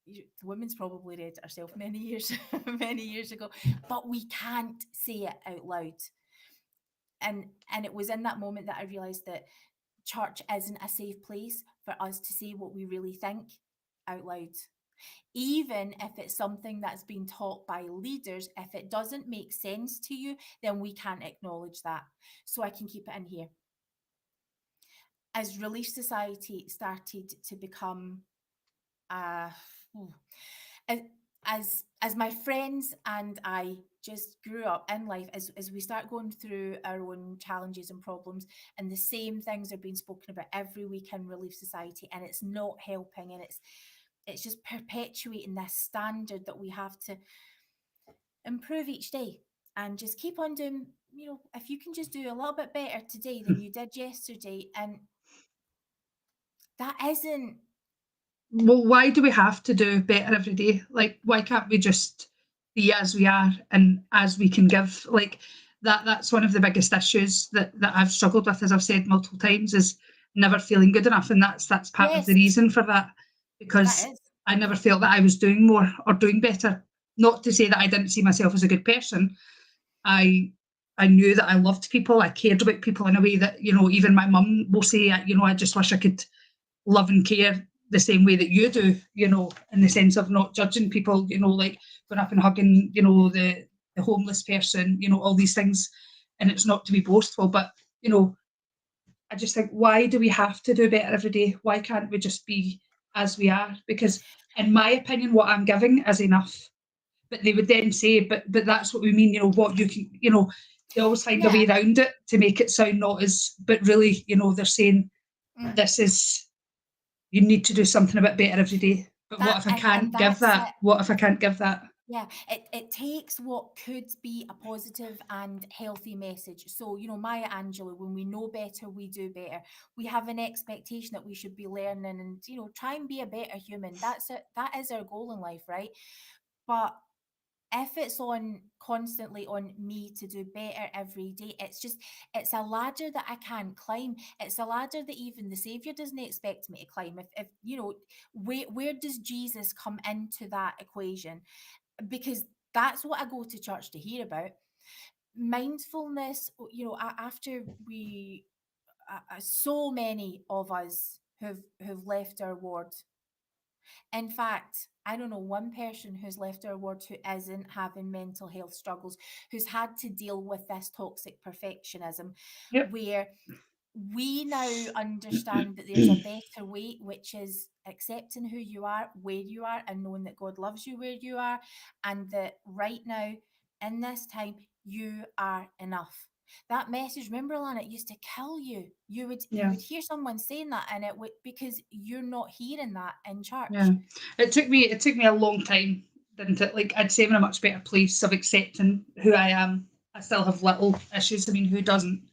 the woman's probably read it herself many years many years ago, but we can't say it out loud. And it was in that moment that I realized that church isn't a safe place for us to say what we really think out loud. Even if it's something that's been taught by leaders, if it doesn't make sense to you, then we can't acknowledge that. So I can keep it in here. As Relief Society started to become uh as my friends and I just grew up in life, as we start going through our own challenges and problems, and the same things are being spoken about every week in Relief Society, and it's not helping, and it's just perpetuating this standard that we have to improve each day and just keep on doing. If you can just do a little bit better today than you did yesterday, and that isn't. Well, why do we have to do better every day? Like, why can't we just be as we are and as we can give? Like, that's one of the biggest issues that I've struggled with, as I've said multiple times, is never feeling good enough. And that's part of the Yes, reason for that, that because is. I never felt that I was doing more or doing better. Not to say that I didn't see myself as a good person. I I knew that I loved people. I cared about people in a way that, even my mum will say, I just wish I could love and care the same way that you do, in the sense of not judging people, like going up and hugging, the homeless person, all these things. And it's not to be boastful, but, I just think, why do we have to do better every day? Why can't we just be as we are? Because, in my opinion, what I'm giving is enough. But they would then say, but that's what we mean, what you can, they always find a way Yeah. around it to make it sound not as, but really, they're saying Mm. this is, you need to do something a bit better every day. But what That if I and can't give that's it. that? What if I can't give that? Yeah, it takes what could be a positive and healthy message. So, Maya Angelou, when we know better, we do better. We have an expectation that we should be learning and, try and be a better human. That's it. That is our goal in life, right? But if it's on constantly on me to do better every day, it's a ladder that I can't climb. It's a ladder that even the Savior doesn't expect me to climb. If where does Jesus come into that equation? Because that's what I go to church to hear about. Mindfulness, after we, so many of us who've left our ward. In fact, I don't know one person who's left our ward who isn't having mental health struggles, who's had to deal with this toxic perfectionism, Yep. where we now understand that there's a better way, which is accepting who you are, where you are, and knowing that God loves you where you are, and that right now, in this time, you are enough. That message, remember, Alana, it used to kill you. You Yeah. would hear someone saying that, and it would, because you're not hearing that in Yeah. church. It took me a long time, didn't it? Like I'd say I'm in a much better place of accepting who I am. I still have little issues. I mean, who doesn't?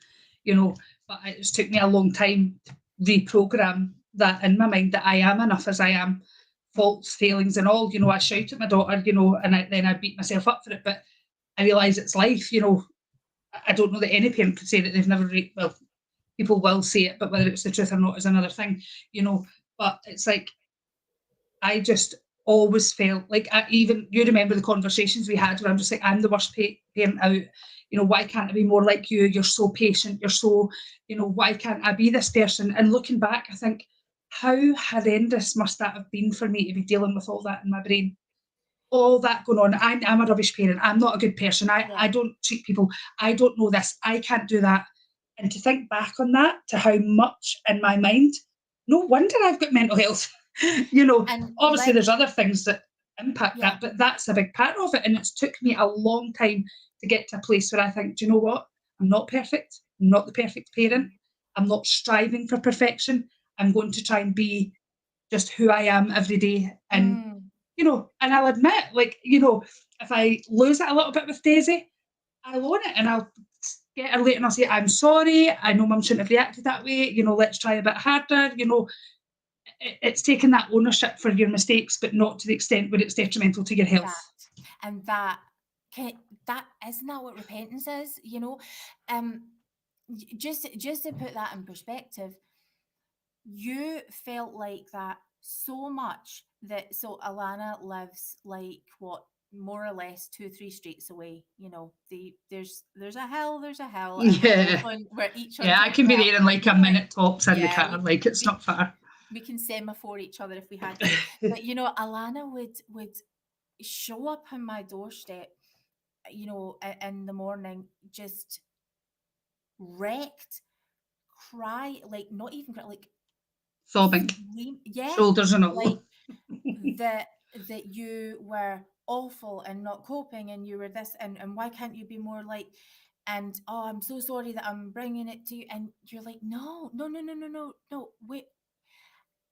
You know, but it just took me a long time to reprogram that in my mind that I am enough as I am. Mm. Faults, failings, and all. I shout at my daughter, and then I beat myself up for it. But I realise it's life. I don't know that any parent could say that they've never. Well, people will say it, but whether it's the truth or not is another thing. But it's like I just always felt like even you remember the conversations we had where I'm just like, I'm the worst parent out. Why can't I be more like you? You're so patient. You're so, why can't I be this person? And looking back, I think, how horrendous must that have been for me to be dealing with all that in my brain? All that going on. I'm a rubbish parent. I'm not a good person. I Yeah. don't treat people. I don't know this. I can't do that. And to think back on that, to how much in my mind, no wonder I've got mental health. And Obviously there's other things that impact yeah. that, but that's a big part of it. And it's took me a long time to get to a place where I think, do you know what? I'm not perfect. I'm not the perfect parent. Mm. I'm not striving for perfection. I'm going to try and be just who I am every day. Mm. And I'll admit, like, if I lose it a little bit with Daisy, I'll own it and I'll get her later and I'll say, I'm sorry. I know mum shouldn't have reacted that way. Let's try a bit harder. It's taking that ownership for your mistakes, but not to the extent where it's detrimental to your That, health. and that can, that isn't that what repentance is, um just to put that in perspective, you felt like that so much that, so Alana lives like, what, more or less 2 3 streets away. There's a hill, and Yeah. we're each on Yeah, I top of can the be hill. there in like a Like, minute tops in the yeah, car. Like it's we not far. we can semaphore each other if we had to. But Alana would show up on my doorstep, in the morning, just wrecked, cry, like, not even cry, like, Sobbing. yeah, Shoulders and like, all. that you were awful and not coping, and you were this, and why can't you be more like, and, oh, I'm so sorry that I'm bringing it to you, and you're like, no, no, no, no, no, no, no, wait.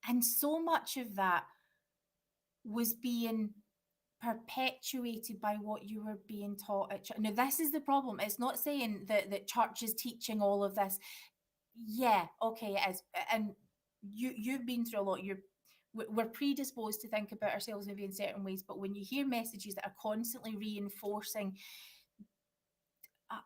And so much of that was being perpetuated by what you were being taught at church. Now, this is the problem. It's not saying that church is teaching all of this. Yeah, okay, it is. And you've been through a lot. We're predisposed to think about ourselves maybe in certain ways, but when you hear messages that are constantly reinforcing, uh,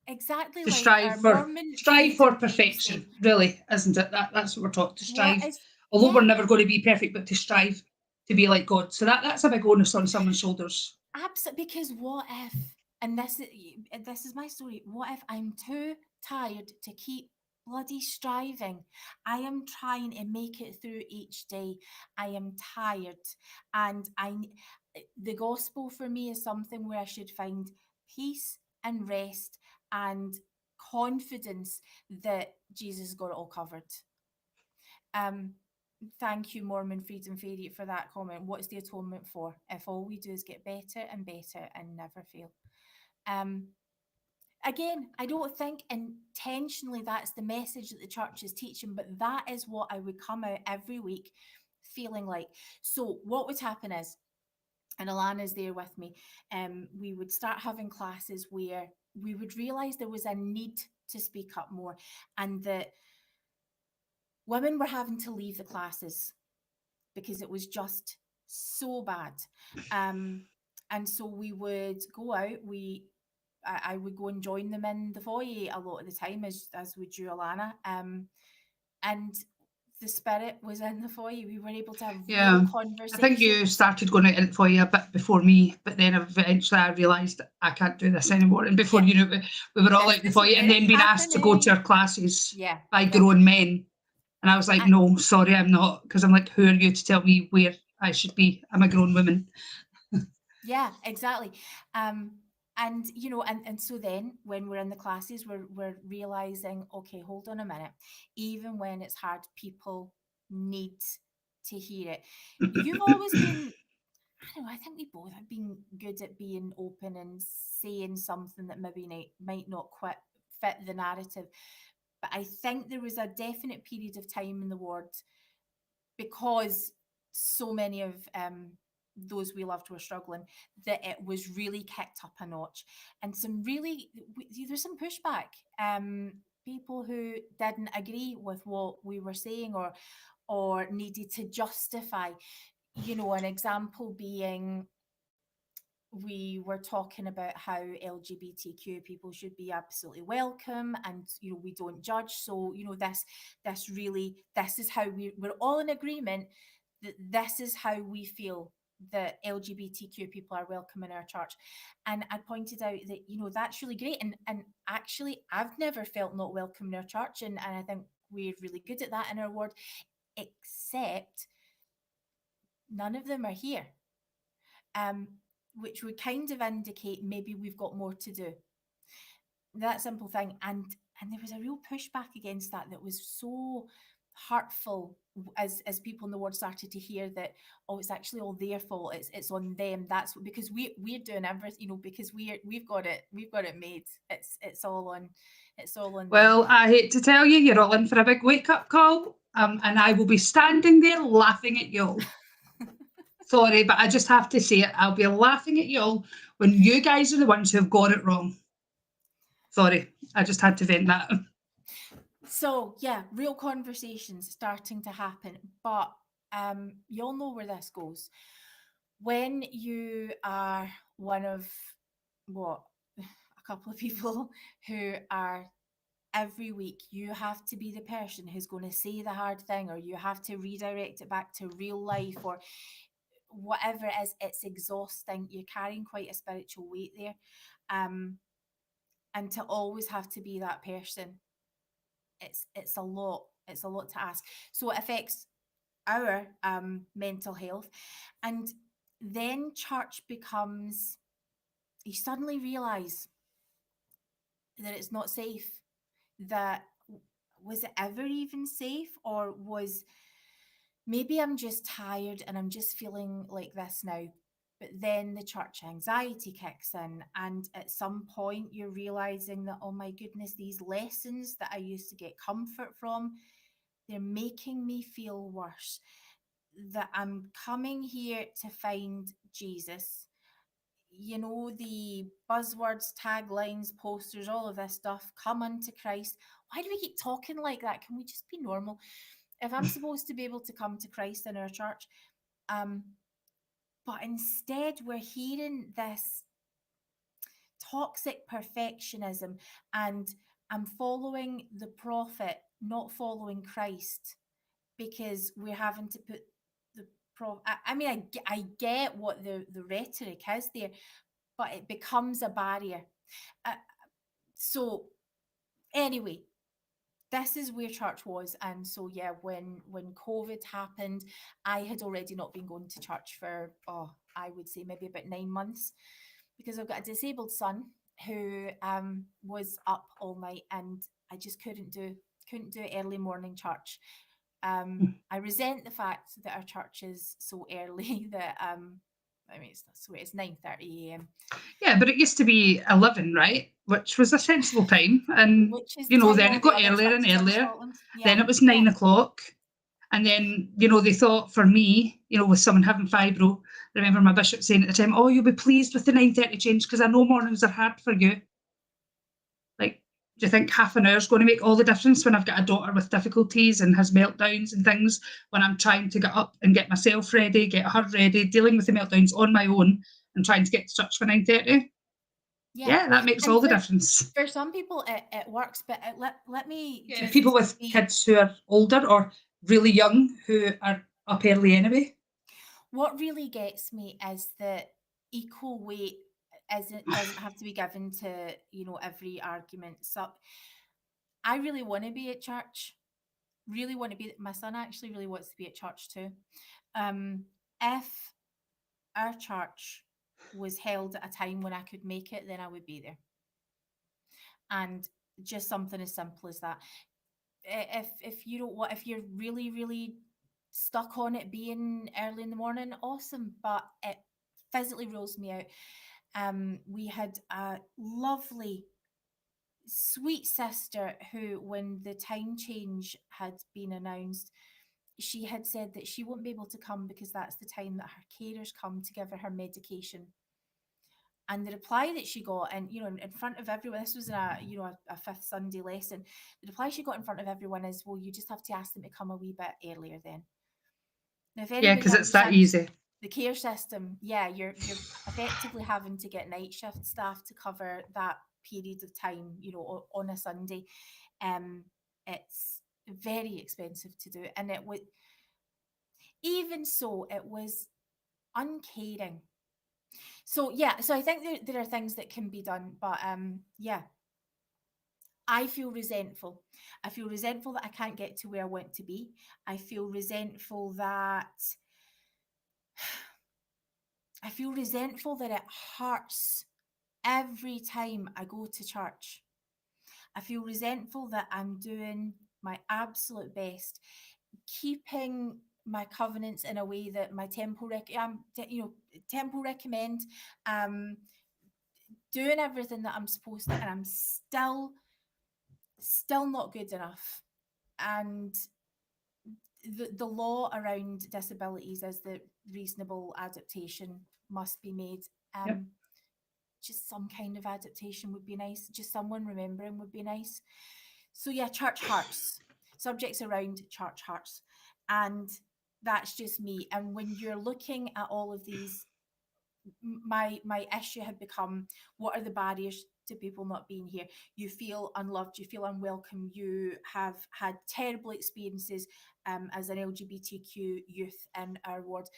exactly To like our Mormon strive friends for and Phoebe say, perfection, really, isn't it? That's what we're taught to what strive. is, Although yeah, we're never going to be perfect, but to strive to be like God. So that's a big onus on someone's shoulders. absolutely. Because what if, and this is my story. What if I'm too tired to keep bloody striving? I am trying to make it through each day. I am tired, and the gospel for me is something where I should find peace and rest and confidence that Jesus got it all covered. Um, Thank you, Mormon Freedom Fairy, for that comment. What's the atonement for? If all we do is get better and better and never fail. Um, Again, I don't think intentionally that's the message that the church is teaching, but that is what I would come out every week feeling like. So, what would happen is, and Alana's there with me, we would start having classes where we would realize there was a need to speak up more, and that women were having to leave the classes because it was just so bad. Um, and so we would go out. I would go and join them in the foyer a lot of the time, as would you, Alana. And the spirit was in the foyer. We were able to have real Yeah. I think you conversations. started going out for you a bit before me, but then eventually I realised I can't do this anymore. And before Yeah, you knew it, we were all this out the is foyer and where then it's being asked to go to happening. our classes Yeah, by yeah. grown men. And I was like, I, no, sorry, I'm not. Because I'm like, who are you to tell me where I should be? I'm a grown woman. yeah, exactly. Um, and and so then when we're in the classes, we're realizing, okay, hold on a minute. Even when it's hard, people need to hear it. You've always been, I don't know, I think we both have been good at being open and saying something that maybe might not quite fit the narrative. But I think there was a definite period of time in the ward, because so many of those we loved were struggling, that it was really kicked up a notch, and there's some pushback. People who didn't agree with what we were saying, or needed to justify. An example being, we were talking about how LGBTQ people should be absolutely welcome, and we don't judge. So this is how we're all in agreement that this is how we feel, that LGBTQ people are welcome in our church. And I pointed out that that's really great, and actually I've never felt not welcome in our church, and I think we're really good at that in our ward, except none of them are here, um, which would kind of indicate maybe we've got more to do. That simple thing. And there was a real pushback against that was so hurtful, as people in the ward started to hear that, oh, it's actually all their fault, it's on them. That's because we're doing everything, because we've got it made. It's all on them. Well, I hate to tell you, you're all in for a big wake up call. And I will be standing there laughing at you all. Sorry, but I just have to say it. I'll be laughing at you all when you guys are the ones who have got it wrong. Sorry, I just had to vent that. So yeah, real conversations starting to happen, but you'll know where this goes. When you are one of, what, a couple of people who are, every week you have to be the person who's going to say the hard thing, or you have to redirect it back to real life, or whatever it is, it's exhausting. You're carrying quite a spiritual weight there, um and to always have to be that person, it's a lot. It's a lot to ask. So it affects our mental health. And then church becomes, you suddenly realize that it's not safe. That, was it ever even safe, or was, maybe I'm just tired and I'm just feeling like this now. But then the church anxiety kicks in, and at some point you're realizing that, oh my goodness, these lessons that I used to get comfort from, they're making me feel worse. That I'm coming here to find Jesus. The buzzwords, taglines, posters, all of this stuff, come unto Christ. Why do we keep talking like that? Can we just be normal? If I'm supposed to be able to come to Christ in our church, um, but instead we're hearing this toxic perfectionism, and I'm following the prophet, not following Christ, because we're having to put the I mean, I get what the rhetoric is there, but it becomes a barrier. Uh, so anyway, this is where church was. And so yeah, when COVID happened, I had already not been going to church for, I would say maybe about 9 months, because I've got a disabled son who was up all night, and I just couldn't do early morning church. I resent the fact that our church is so early that, I mean, it's not so, it's 9:30 a.m. Yeah, but it used to be 11, right? Which was a sensible time. And, which is the time then all it the got other earlier and churches in earlier. Scotland. Then Yeah, it was yeah, 9 o'clock. And then, they thought for me, with someone having fibro, I remember my bishop saying at the time, oh, you'll be pleased with the 9:30 change because I know mornings are hard for you. Like, do you think half an hour is going to make all the difference when I've got a daughter with difficulties and has meltdowns and things, when I'm trying to get up and get myself ready, get her ready, dealing with the meltdowns on my own and trying to get to church for 9:30? yeah. Yeah, that makes And all the difference. for some people it works, but let me Yeah, just people with be, kids who are older or really young who are up early anyway. What really gets me is that equal weight isn't doesn't have to be given to, every argument. So I really want to be at church. Really want to be. My son actually really wants to be at church too. If our church was held at a time when I could make it, then I would be there. And just something as simple as that. If you don't want, if you're really stuck on it being early in the morning, awesome. But it physically rules me out. We had a lovely sweet sister who, when the time change had been announced, she had said that she won't be able to come because that's the time that her carers come to give her medication. And the reply that she got, and in front of everyone, this was in a fifth Sunday lesson. The reply she got in front of everyone is, "Well, you just have to ask them to come a wee bit earlier then." Now, if Yeah, anybody because it's that understands easy. the care system, yeah, you're effectively having to get night shift staff to cover that period of time, on a Sunday. Um, it's very expensive to do, and it would, even so, it was uncaring. So yeah, so I think there are things that can be done, but yeah, I feel resentful. I feel resentful that I can't get to where I want to be. I feel resentful that it hurts every time I go to church. I feel resentful that I'm doing my absolute best, keeping my covenants in a way that my temple recommend, um, doing everything that I'm supposed to, and I'm still not good enough. And the law around disabilities is that reasonable adaptation must be made. Yep. Just some kind of adaptation would be nice. Just someone remembering would be nice. So yeah, church hurts. Subjects around church hurts. And that's just me. And when you're looking at all of these, my issue had become, what are the barriers to people not being here? You feel unloved, you feel unwelcome, you have had terrible experiences as an LGBTQ youth in our ward.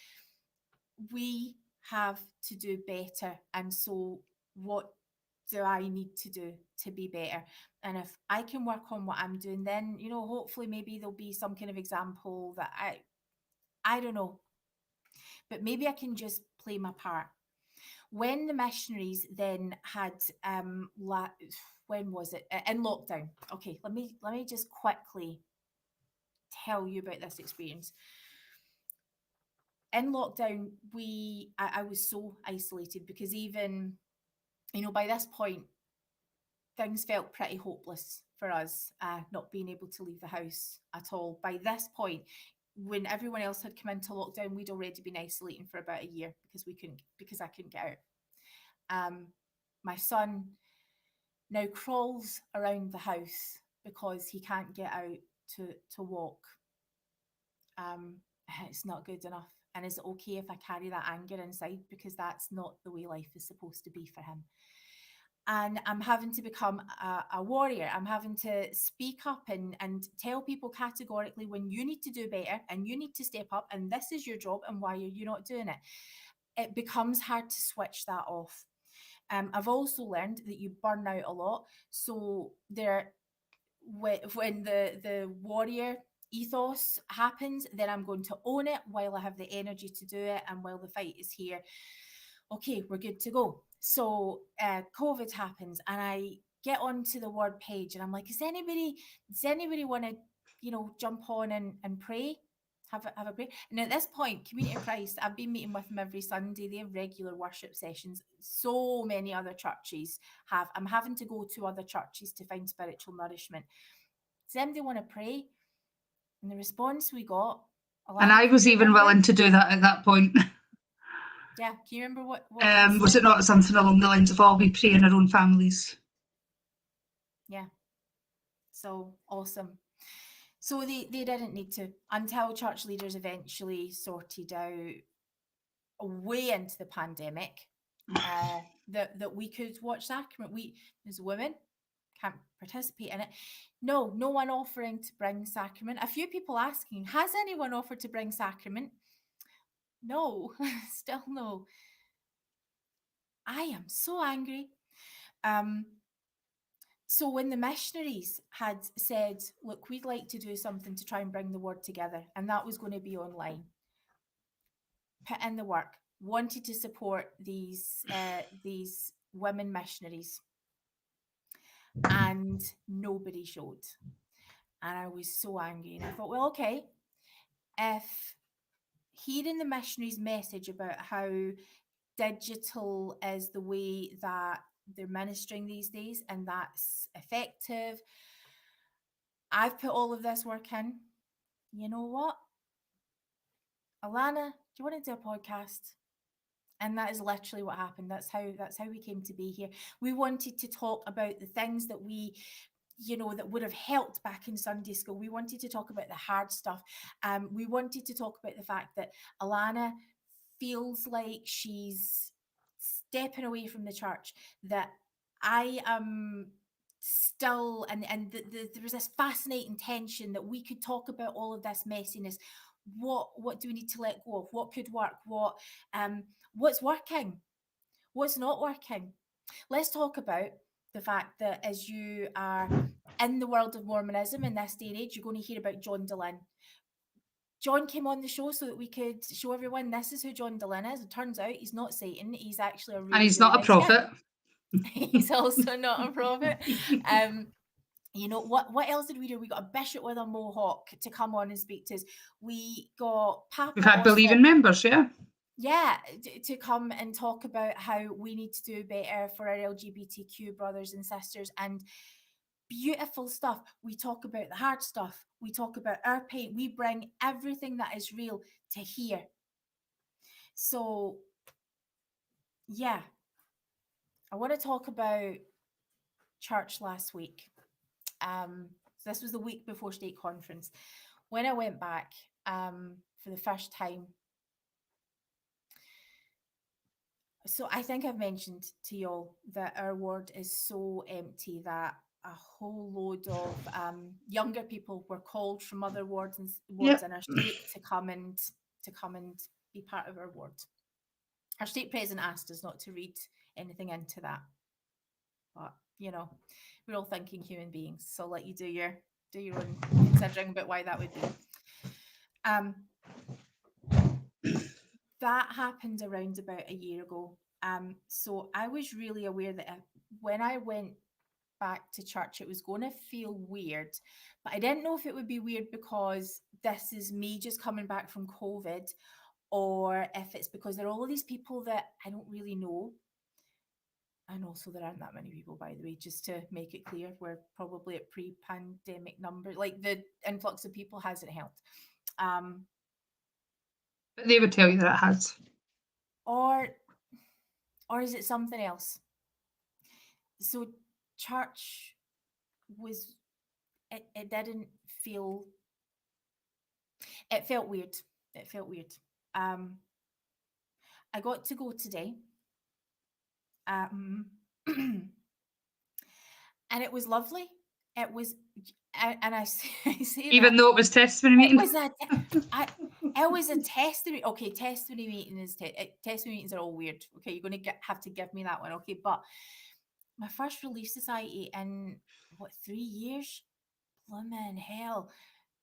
We have to do better. And so what do I need to do to be better? And if I can work on what I'm doing, then hopefully maybe there'll be some kind of example that I don't know, but maybe I can just play my part. When the missionaries then had when was it, in lockdown? Okay, let me just quickly tell you about this experience. In lockdown, I was so isolated because even, by this point, things felt pretty hopeless for us, not being able to leave the house at all. By this point, when everyone else had come into lockdown, we'd already been isolating for about a year because I couldn't get out. My son now crawls around the house because he can't get out to walk. Um, it's not good enough. And is it okay if I carry that anger inside? Because that's not the way life is supposed to be for him. And I'm having to become a warrior. I'm having to speak up and tell people categorically when you need to do better and you need to step up and this is your job and why are you not doing it? It becomes hard to switch that off. I've also learned that you burn out a lot. So when the warrior ethos happens, then I'm going to own it while I have the energy to do it and while the fight is here. Okay, we're good to go. So COVID happens and I get onto the word page and I'm like, does anybody want to, jump on and pray? Have a prayer. And at this point, Community of Christ, I've been meeting with them every Sunday. They have regular worship sessions. So many other churches have. I'm having to go to other churches to find spiritual nourishment. Does anybody want to pray? And the response we got, And Alana, I can was you even remember? willing to do that at that point. Yeah, can you remember what was Was said? it not something along the lines of all we pray in our own families? Yeah. So awesome. So they didn't need to until church leaders eventually sorted out way into the pandemic that we could watch sacrament. We, as women, can't participate in it. No, no one offering to bring sacrament. A few people asking, has anyone offered to bring sacrament? No, still no. I am so angry. Um, so when the missionaries had said, look, we'd like to do something to try and bring the word together, and that was going to be online, put in the work, wanted to support these women missionaries, and nobody showed. And I was so angry. And I thought, well, okay, if hearing the missionaries' message about how digital is the way that they're ministering these days and that's effective, I've put all of this work in. You know what? Alana, do you want to do a podcast? And that is literally what happened. That's how we came to be here. We wanted to talk about the things that we, that would have helped back in Sunday school. We wanted to talk about the hard stuff. We wanted to talk about the fact that Alana feels like she's stepping away from the church, that I am still, there was this fascinating tension that we could talk about all of this messiness. What do we need to let go of? What could work? What's working? What's not working? Let's talk about the fact that as you are in the world of Mormonism in this day and age, you're going to hear about John Dehlin. John came on the show so that we could show everyone this is who John Dehlin is. It turns out he's not Satan. He's actually a And really, he's really not a nice guy. prophet. He's also not a prophet. What else did we do? We got a bishop with a mohawk to come on and speak to us. We got Papa We've had Oswald, believing members, yeah. yeah, to come and talk about how we need to do better for our LGBTQ brothers and sisters, and beautiful stuff. We talk about the hard stuff. We talk about our pain. We bring everything that is real to here. So, yeah, I want to talk about church last week. So this was the week before state conference. When I went back for the first time, so I think I've mentioned to y'all that our ward is so empty that a whole load of younger people were called from other wards in our state to come and be part of our ward. Our state president asked us not to read anything into that, but we're all thinking human beings, so I'll let you do your own considering about why that would be. That happened around about a year ago. So I was really aware that when I went back to church, it was going to feel weird, but I didn't know if it would be weird because this is me just coming back from COVID, or if it's because there are all of these people that I don't really know. And also there aren't that many people, by the way, just to make it clear, we're probably at pre-pandemic numbers. Like the influx of people hasn't helped. But they would tell you that it has. Or is it something else? So church was, it didn't feel, it felt weird. It felt weird. I got to go today. And it was lovely. It was, and I say even that, though it was testimony meeting. It was a testimony. Okay, testimony meeting is testimony meetings are all weird. Okay, you're going to have to give me that one. Okay, but my first Relief Society in 3 years? Blimmin' hell,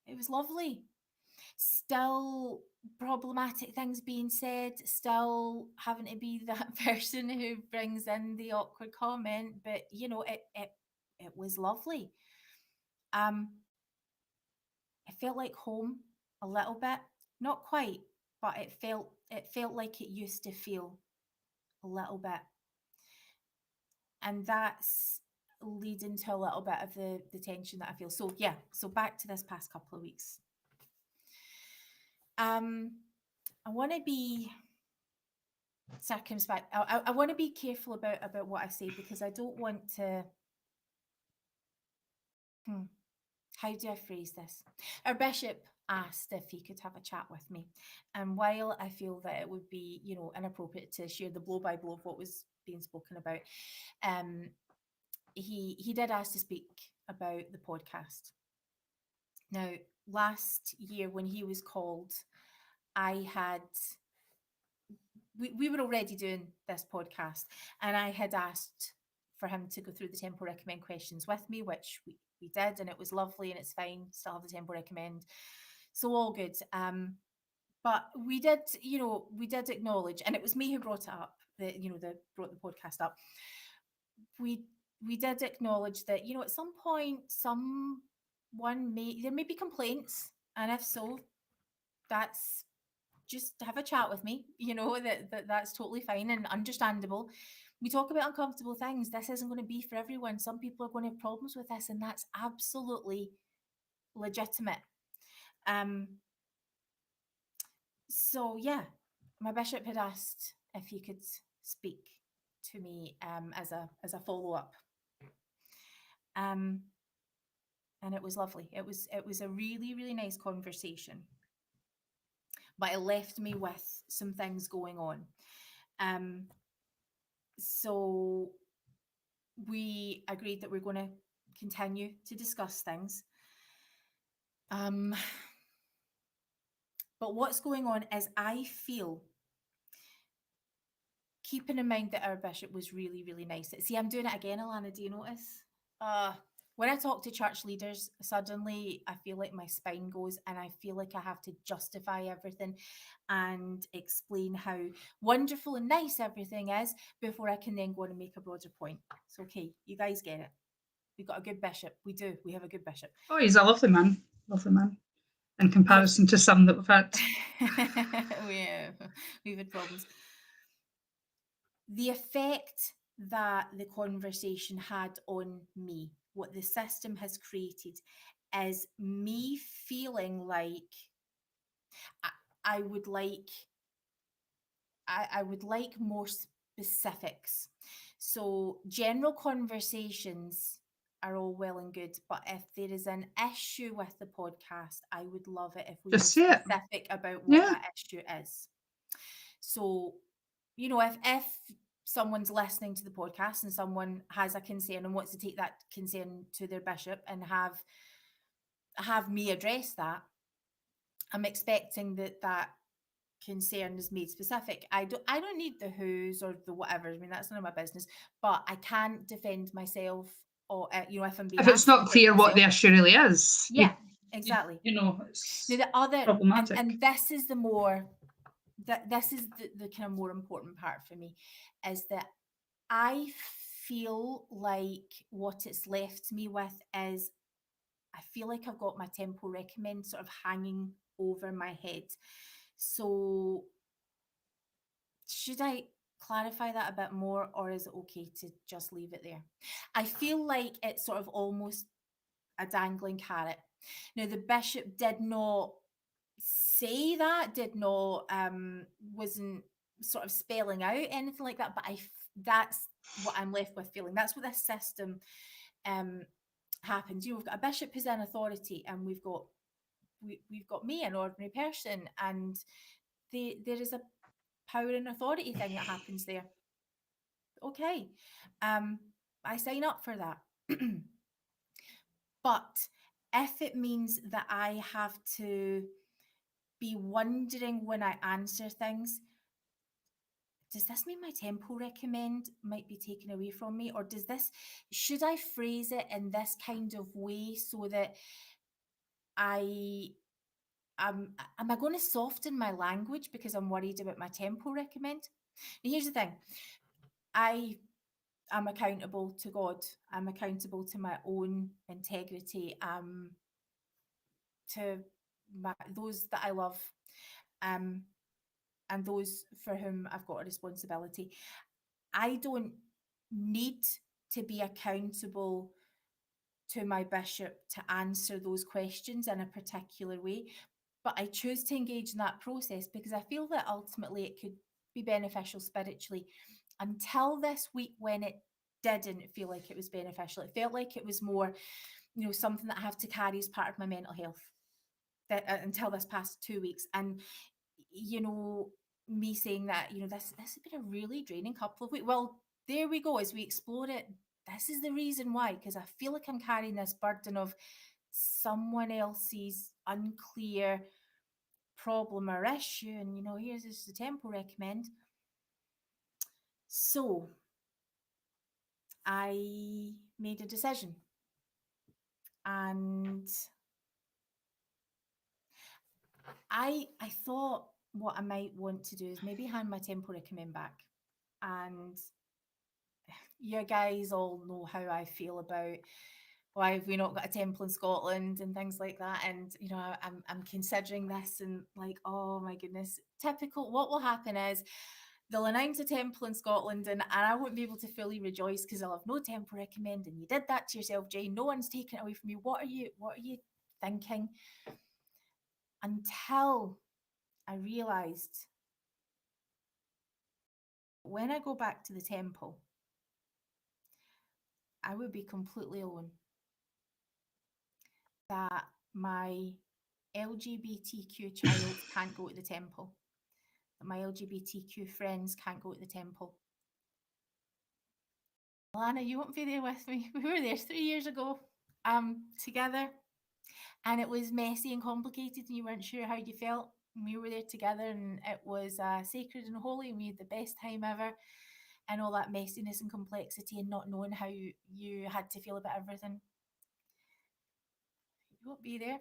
it was lovely. Still problematic things being said, still having to be that person who brings in the awkward comment, but it was lovely. It felt like home a little bit, not quite, but it felt like it used to feel a little bit, and that's leading to a little bit of the tension that I feel. So yeah, so back to this past couple of weeks. I want to be circumspect. I want to be careful about what I say, because I don't want to. How do I phrase this? Our bishop asked if he could have a chat with me, and while I feel that it would be, inappropriate to share the blow by blow of what was being spoken about, he did ask to speak about the podcast. Now, last year when he was called, I had we were already doing this podcast, and I had asked for him to go through the tempo recommend questions with me, which we did, and it was lovely, and it's fine. Still have the tempo recommend, so all good. But we did, we did acknowledge, and it was me who brought it up. That the brought the podcast up. We we did acknowledge that at some point, there may be complaints, and if so, that's just have a chat with me. That's totally fine and understandable. We talk about uncomfortable things. This isn't going to be for everyone. Some people are going to have problems with this, and that's absolutely legitimate. Um, so yeah, my bishop had asked if he could speak to me as a follow up, um, and it was lovely. It was a really really nice conversation, but it left me with some things going on. Um, so we agreed that we're going to continue to discuss things. Um, but what's going on is I feel, keeping in mind that our bishop was really, really nice. See, I'm doing it again, Alana. Do you notice? Uh, when I talk to church leaders, suddenly I feel like my spine goes and I feel like I have to justify everything and explain how wonderful and nice everything is before I can then go on and make a broader point. It's okay. You guys get it. We've got a good bishop. We do. We have a good bishop. Oh, he's a lovely man. Lovely man. In The comparison to some that we've had. we've had problems. The effect that the conversation had on me, what the system has created, is me feeling like I, I would like I would like more specifics. So general conversations are all well and good, but if there is an issue with the podcast, I would love it if we were Just say it. specific about what Yeah. that issue is. So, if someone's listening to the podcast and someone has a concern and wants to take that concern to their bishop and have me address that, I'm expecting that concern is made specific. I don't need the who's or the whatever. I mean, that's none of my business. But I can't defend myself, or if I'm being If it's asked to not defend clear what myself. the issue really is, Yeah, exactly. it's Now the other problematic. and this is the more that this is the kind of more important part for me, is that I feel like what it's left me with is I feel like I've got my tempo recommend sort of hanging over my head. So should I clarify that a bit more, or is it okay to just leave it there? I feel like it's sort of almost a dangling carrot. Now, the bishop did not say that, did not, wasn't sort of spelling out anything like that, but that's what I'm left with feeling. That's what this system um, happens. We've got a bishop who's in authority, and we've got me, an ordinary person, and there is a power and authority thing that happens there. Okay, um, I sign up for that. But if it means that I have to be wondering when I answer things, does this mean my tempo recommend might be taken away from me? Or should I phrase it in this kind of way so that I am I going to soften my language because I'm worried about my tempo recommend? Now, here's the thing. I am accountable to God. I'm accountable to my own integrity, to those that I love, um, and those for whom I've got a responsibility. I don't need to be accountable to my bishop to answer those questions in a particular way, but I choose to engage in that process because I feel that ultimately it could be beneficial spiritually. Until this week, when it didn't feel like it was beneficial, it felt like it was more, something that I have to carry as part of my mental health. Until this past 2 weeks, and me saying that this has been a really draining couple of weeks. Well, there we go, as we explore it. this is the reason why, because I feel like I'm carrying this burden of someone else's unclear problem or issue. And, here's the temple recommend. So I made a decision, and I thought what I might want to do is maybe hand my temple recommend back. And you guys all know how I feel about why have we not got a temple in Scotland and things like that. And I'm considering this and like, oh my goodness, typical. What will happen is they'll announce a temple in Scotland, and I won't be able to fully rejoice because I'll have no temple recommend. And you did that to yourself, Jane. No one's taken it away from you. What are you thinking? Until I realised when I go back to the temple, I would be completely alone. That my LGBTQ child can't go to the temple. That my LGBTQ friends can't go to the temple. Alana, you won't be there with me. We were there 3 years ago, together, and it was messy and complicated, and you weren't sure how you felt. We were there together, and it was sacred and holy, and we had the best time ever. And all that messiness and complexity, and not knowing how you had to feel about everything. You won't be there.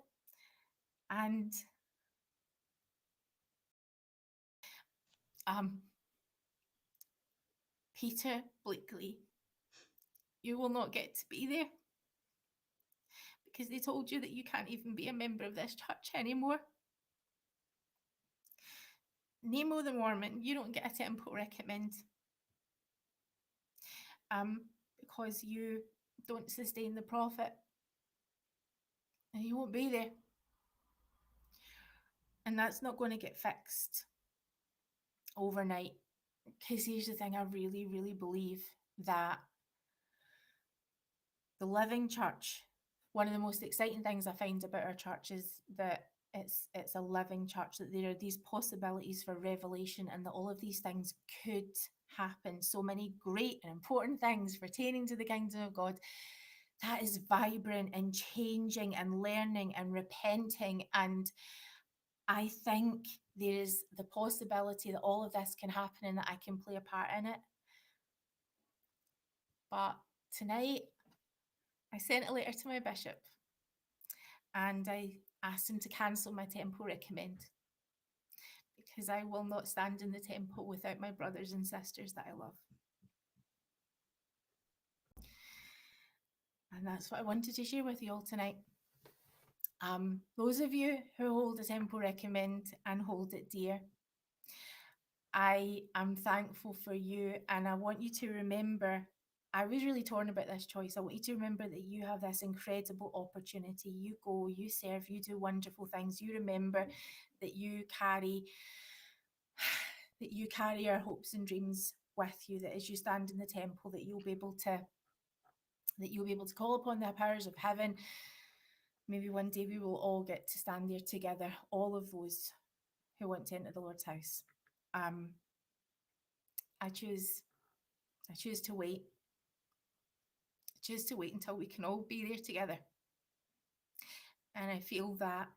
And Peter Blakely, you will not get to be there because they told you that you can't even be a member of this church anymore. Nemo the Mormon, you don't get a temple recommend because you don't sustain the prophet, and you won't be there. And that's not going to get fixed overnight, because here's the thing, I really, really believe that the living church, one of the most exciting things I find about our church is that it's a living church, that there are these possibilities for revelation, and that all of these things could happen. So many great and important things pertaining to the kingdom of God that is vibrant and changing and learning and repenting. And I think there is the possibility that all of this can happen and that I can play a part in it. But tonight, I sent a letter to my bishop and I asked him to cancel my temple recommend, because I will not stand in the temple without my brothers and sisters that I love. And that's what I wanted to share with you all tonight. Those of you who hold a temple recommend and hold it dear, I am thankful for you, and I want you to remember, I was really torn about this choice. I want you to remember that you have this incredible opportunity. You go, you serve, you do wonderful things. You remember that you carry our hopes and dreams with you, that as you stand in the temple, that you'll be able to call upon the powers of heaven. Maybe one day we will all get to stand there together, all of those who want to enter the Lord's house. I choose to wait. I choose to wait until we can all be there together. And I feel that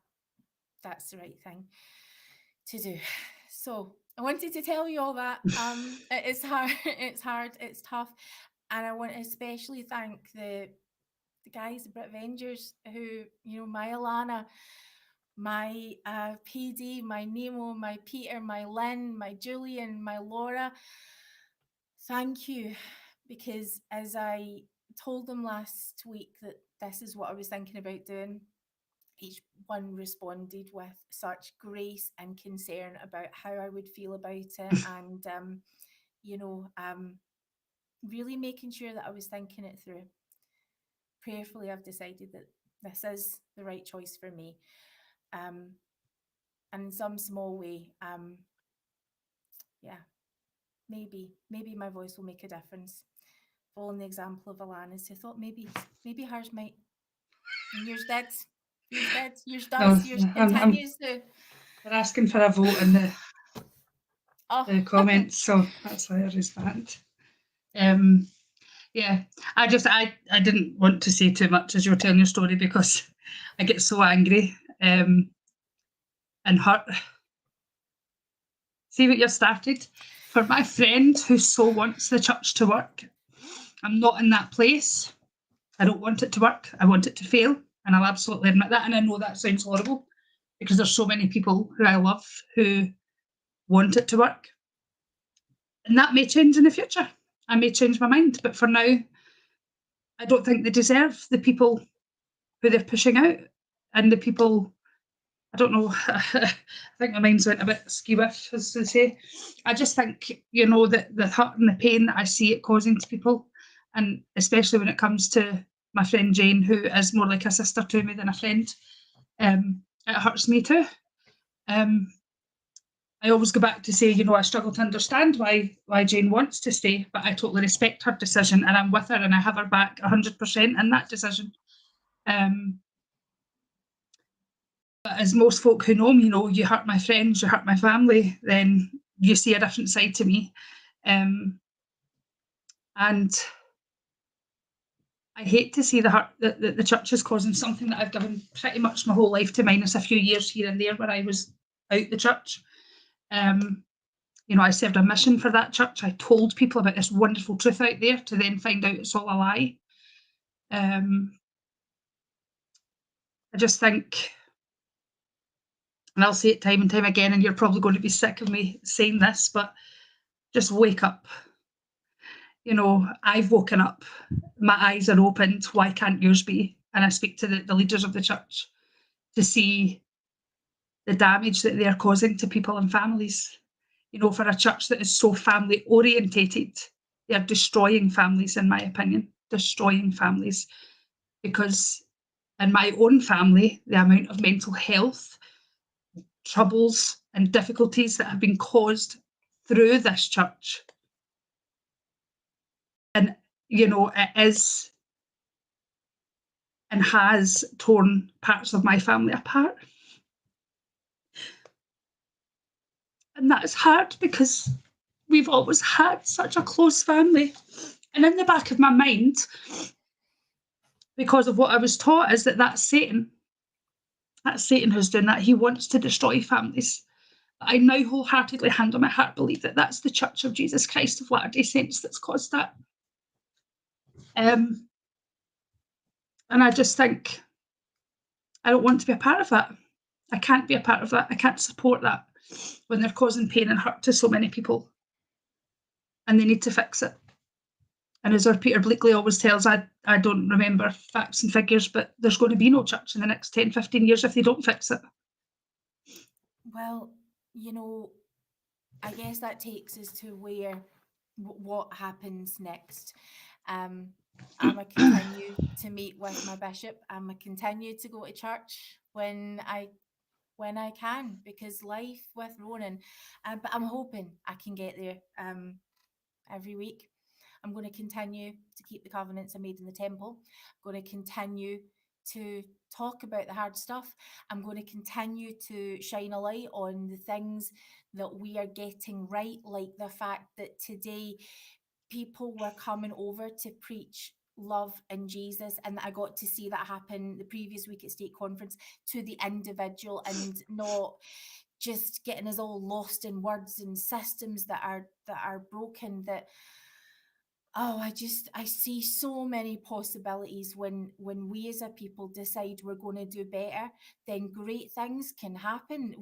that's the right thing to do. So I wanted to tell you all that. It's hard, it's tough. And I want to especially thank the guys, the Brit Avengers, who, my Alana, my PD, my Nemo, my Peter, my Lynn, my Julian, my Laura. Thank you, because as I told them last week that this is what I was thinking about doing, each one responded with such grace and concern about how I would feel about it, and really making sure that I was thinking it through. Prayerfully, I've decided that this is the right choice for me, and in some small way, maybe my voice will make a difference. Following the example of Alana's, who thought maybe hers might, and yours did. Yours does. Yours continues to. They're asking for a vote in the comments, so that's why there is that. Yeah, I didn't want to say too much as you were telling your story because I get so angry and hurt. See what you've started? For my friend who so wants the church to work, I'm not in that place. I don't want it to work. I want it to fail. And I'll absolutely admit that. And I know that sounds horrible because there's so many people who I love who want it to work. And that may change in the future. I may change my mind. But for now, I don't think they deserve the people who they're pushing out and the people. I don't know. I think my mind's went a bit skew-whiff, as they say. I just think, that the hurt and the pain that I see it causing to people, and especially when it comes to my friend Jane, who is more like a sister to me than a friend, it hurts me too. I always go back to say, I struggle to understand why Jane wants to stay, but I totally respect her decision, and I'm with her, and I have her back 100% in that decision. But as most folk who know me know, you hurt my friends, you hurt my family, then you see a different side to me. And I hate to see the hurt that the church is causing something that I've given pretty much my whole life to, minus a few years here and there where I was out the church. I served a mission for that church. I told people about this wonderful truth out there to then find out it's all a lie. I just think, and I'll say it time and time again, and you're probably going to be sick of me saying this, but just wake up. I've woken up, my eyes are opened, why can't yours be? And I speak to the leaders of the church to see the damage that they're causing to people and families. For a church that is so family orientated, they're destroying families, in my opinion, destroying families. Because in my own family, the amount of mental health troubles and difficulties that have been caused through this church, and it is and has torn parts of my family apart. And that is hard because we've always had such a close family. And in the back of my mind, because of what I was taught, is that's Satan. That's Satan who's doing that. He wants to destroy families. But I now wholeheartedly, hand on my heart, believe that that's the Church of Jesus Christ of Latter-day Saints that's caused that. And I just think I don't want to be a part of that. I can't be a part of that. I can't support that when they're causing pain and hurt to so many people. And they need to fix it. And as our Peter Bleakley always tells, I don't remember facts and figures, but there's going to be no church in the next 10, 15 years if they don't fix it. Well, I guess that takes us to what happens next. I'm going to continue to meet with my bishop. I'm going to continue to go to church when I can, because life with Ronan. But I'm hoping I can get there every week. I'm going to continue to keep the covenants I made in the temple. I'm going to continue to talk about the hard stuff. I'm going to continue to shine a light on the things that we are getting right, like the fact that today people were coming over to preach love and Jesus, and I got to see that happen the previous week at state conference to the individual, and not just getting us all lost in words and systems that are broken. That I see so many possibilities when we as a people decide we're going to do better, then great things can happen.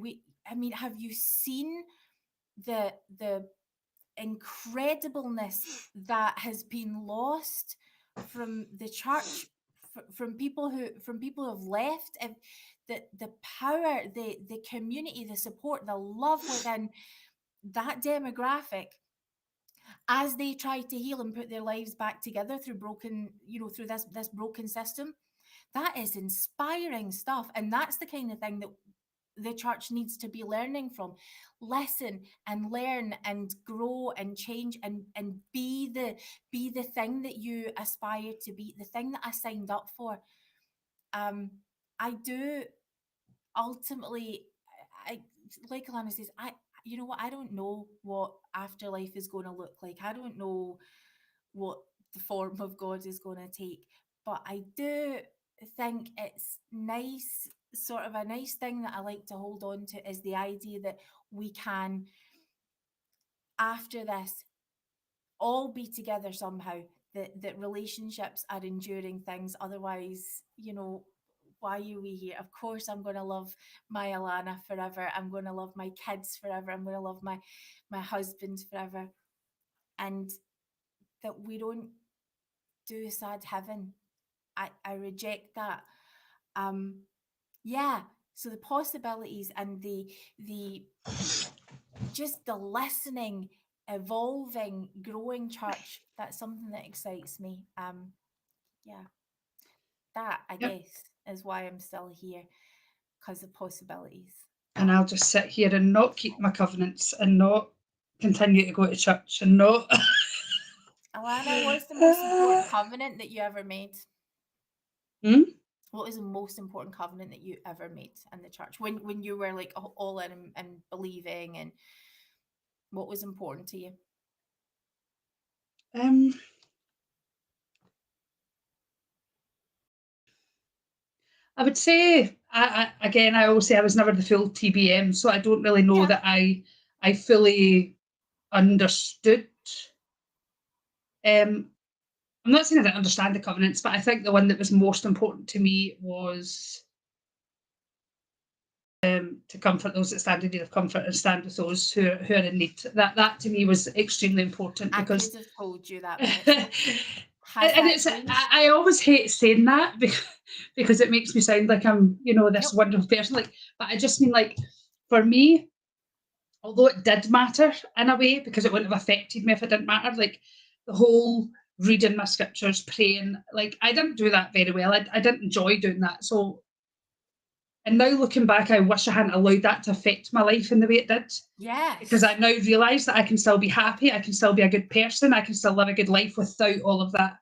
Have you seen the incredibleness that has been lost from the church, from people who have left? If the power, the community, the support, the love within that demographic, as they try to heal and put their lives back together through through this broken system, that is inspiring stuff. And that's the kind of thing that the church needs to be learning from. Listen and learn and grow and change, and be the thing that you aspire to be, the thing that I signed up for. I do ultimately, I like Alana says, I don't know what afterlife is going to look like. I don't know what the form of God is going to take. But I do think it's nice, sort of a nice thing that I like to hold on to is the idea that we can, after this, all be together somehow. That relationships are enduring things. Otherwise, why are we here? Of course, I'm going to love my Alana forever. I'm going to love my kids forever. I'm going to love my husband forever. And that we don't do a sad heaven. I reject that. Um, yeah. So the possibilities and the just the listening, evolving, growing church, that's something that excites me. Yeah, that I Yep. guess is why I'm still here, because of possibilities. And I'll just sit here and not keep my covenants and not continue to go to church and not. Alana, what's the most important covenant that you ever made? Hmm? What was the most important covenant that you ever made in the church when you were like all in and believing, and what was important to you? Um, I would say, again, I always say I was never the full TBM, so I don't really know Yeah. that I fully understood. Um, I'm not saying I didn't understand the covenants, but I think the one that was most important to me was to comfort those that stand in need of comfort and stand with those who are in need. That to me was extremely important I could because have told you that, but and it's not. Has that it's changed? I always hate saying that because it makes me sound like I'm this Nope. wonderful person. Like, but I just mean like for me, although it did matter in a way because it wouldn't have affected me if it didn't matter. Like the whole reading my scriptures, praying, like I didn't do that very well. I didn't enjoy doing that. So and now looking back, I wish I hadn't allowed that to affect my life in the way it did. Because Yes. I now realise that I can still be happy, I can still be a good person, I can still live a good life without all of that.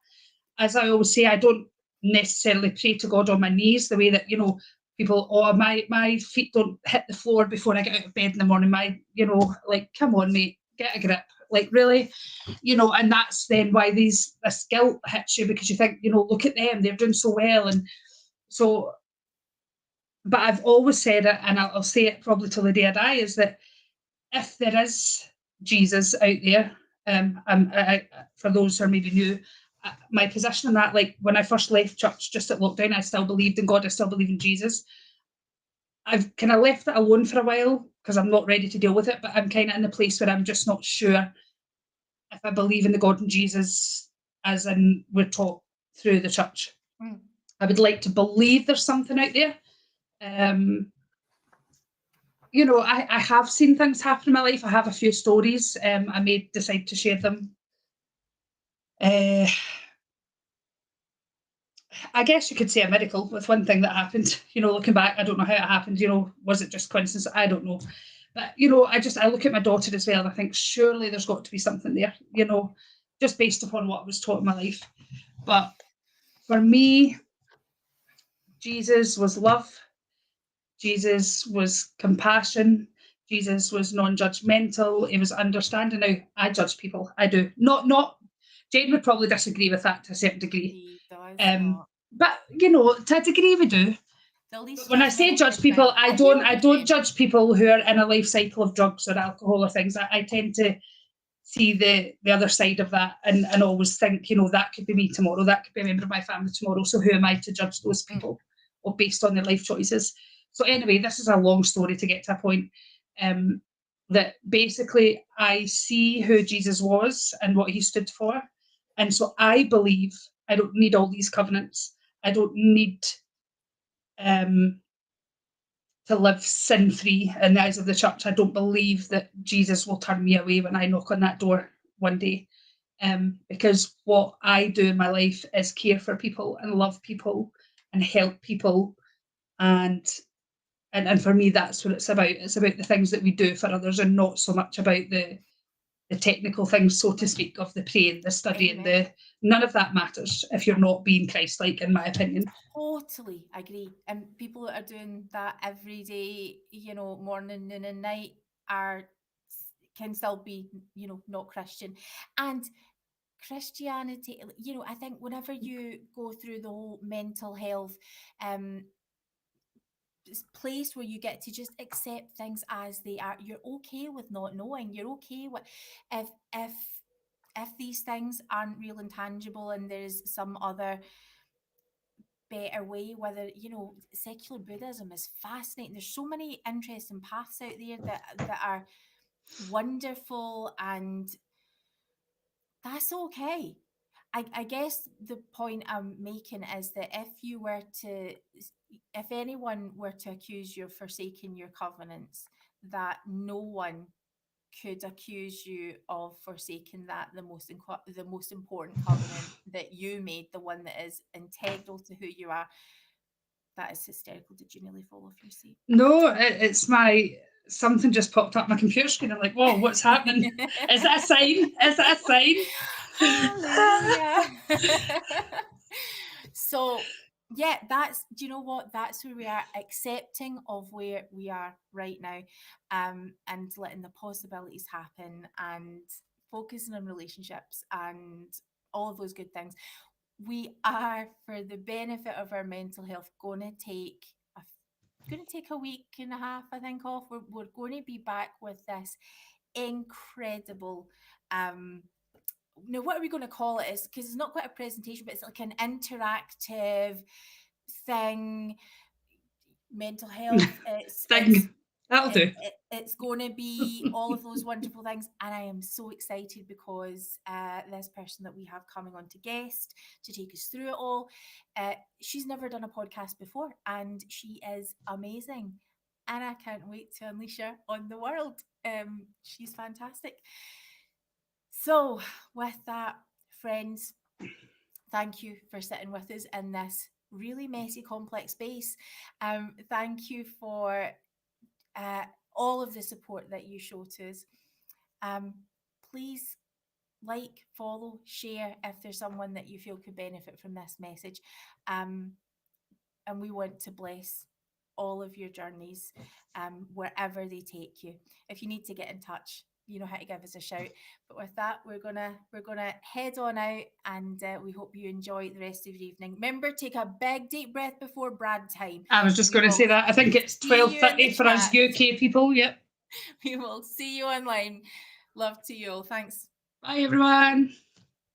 As I always say, I don't necessarily pray to God on my knees the way that, people, oh, my feet don't hit the floor before I get out of bed in the morning. Like, come on, mate, get a grip. Like, really? And that's then why this guilt hits you because you think, look at them, they're doing so well. And so, but I've always said it, and I'll say it probably till the day I die, is that if there is Jesus out there, for those who are maybe new, my position on that, like when I first left church just at lockdown, I still believed in God, I still believe in Jesus. I've kind of left it alone for a while because I'm not ready to deal with it, but I'm kind of in the place where I'm just not sure if I believe in the God and Jesus as in we're taught through the church. Mm. I would like to believe there's something out there. I have seen things happen in my life. I have a few stories. I may decide to share them. I guess you could say a miracle with one thing that happened. Looking back, I don't know how it happened. Was it just coincidence? I don't know. But I look at my daughter as well, and I think surely there's got to be something there. Just based upon what I was taught in my life. But for me, Jesus was love. Jesus was compassion. Jesus was non-judgmental. He was understanding. Now, I judge people. I do. Not Jane would probably disagree with that to a certain degree. He does Um, not. but to a degree we do. The But least when I say judgmental judge person. people, I I feel don't I the don't same. judge people who are in a life cycle of drugs or alcohol or things. I tend to see the other side of that and always think, that could be me tomorrow, that could be a member of my family tomorrow. So who am I to judge those people or based on their life choices? So anyway, this is a long story to get to a point. That basically I see who Jesus was and what he stood for. And so I believe I don't need all these covenants. I don't need to live sin free in the eyes of the church. I don't believe that Jesus will turn me away when I knock on that door one day. Because what I do in my life is care for people and love people and help people. And for me, that's what it's about. It's about the things that we do for others and not so much about the technical things, so to speak, of the praying, the studying, Amen. none of that matters if you're not being Christ-like, in my opinion. Totally agree. And people that are doing that every day, morning, noon, and night, are can still be, not Christian. And Christianity, I think whenever you go through the whole mental health place where you get to just accept things as they are, you're okay with not knowing. You're okay with if these things aren't real and tangible, and there's some other better way, whether secular Buddhism is fascinating. There's so many interesting paths out there that are wonderful, and that's okay. I guess the point I'm making is that if anyone were to accuse you of forsaking your covenants, that no one could accuse you of forsaking that, the most important covenant that you made, the one that is integral to who you are. That is hysterical. Did you nearly fall off your seat? No, it's my something just popped up my computer screen. I'm like, whoa, what's happening? Is that a sign? Is that a sign? Hallelujah. So yeah, do you know what? That's where we are, accepting of where we are right now, and letting the possibilities happen, and focusing on relationships and all of those good things. We are, for the benefit of our mental health, going to take a week and a half, I think, off. We're going to be back with this incredible now what are we going to call it, is because it's not quite a presentation, but it's like an interactive thing. Mental health, Thing. That'll do. it's going to be all of those wonderful things, and I am so excited because this person that we have coming on to guest to take us through it all, she's never done a podcast before, and she is amazing, and I can't wait to unleash her on the world. She's fantastic. So, with that, friends, thank you for sitting with us in this really messy, complex space. Thank you for all of the support that you show to us. Please like, follow, share if there's someone that you feel could benefit from this message. And we want to bless all of your journeys, wherever they take you. If you need to get in touch, you know how to give us a shout. But with that, we're gonna head on out, and we hope you enjoy the rest of your evening. Remember, take a big deep breath before Brad time. I was just going to say that. I think it's See you in the 12:30 for us chat. UK people. Yep. We will see you online. Love to you all. Thanks. Bye, everyone.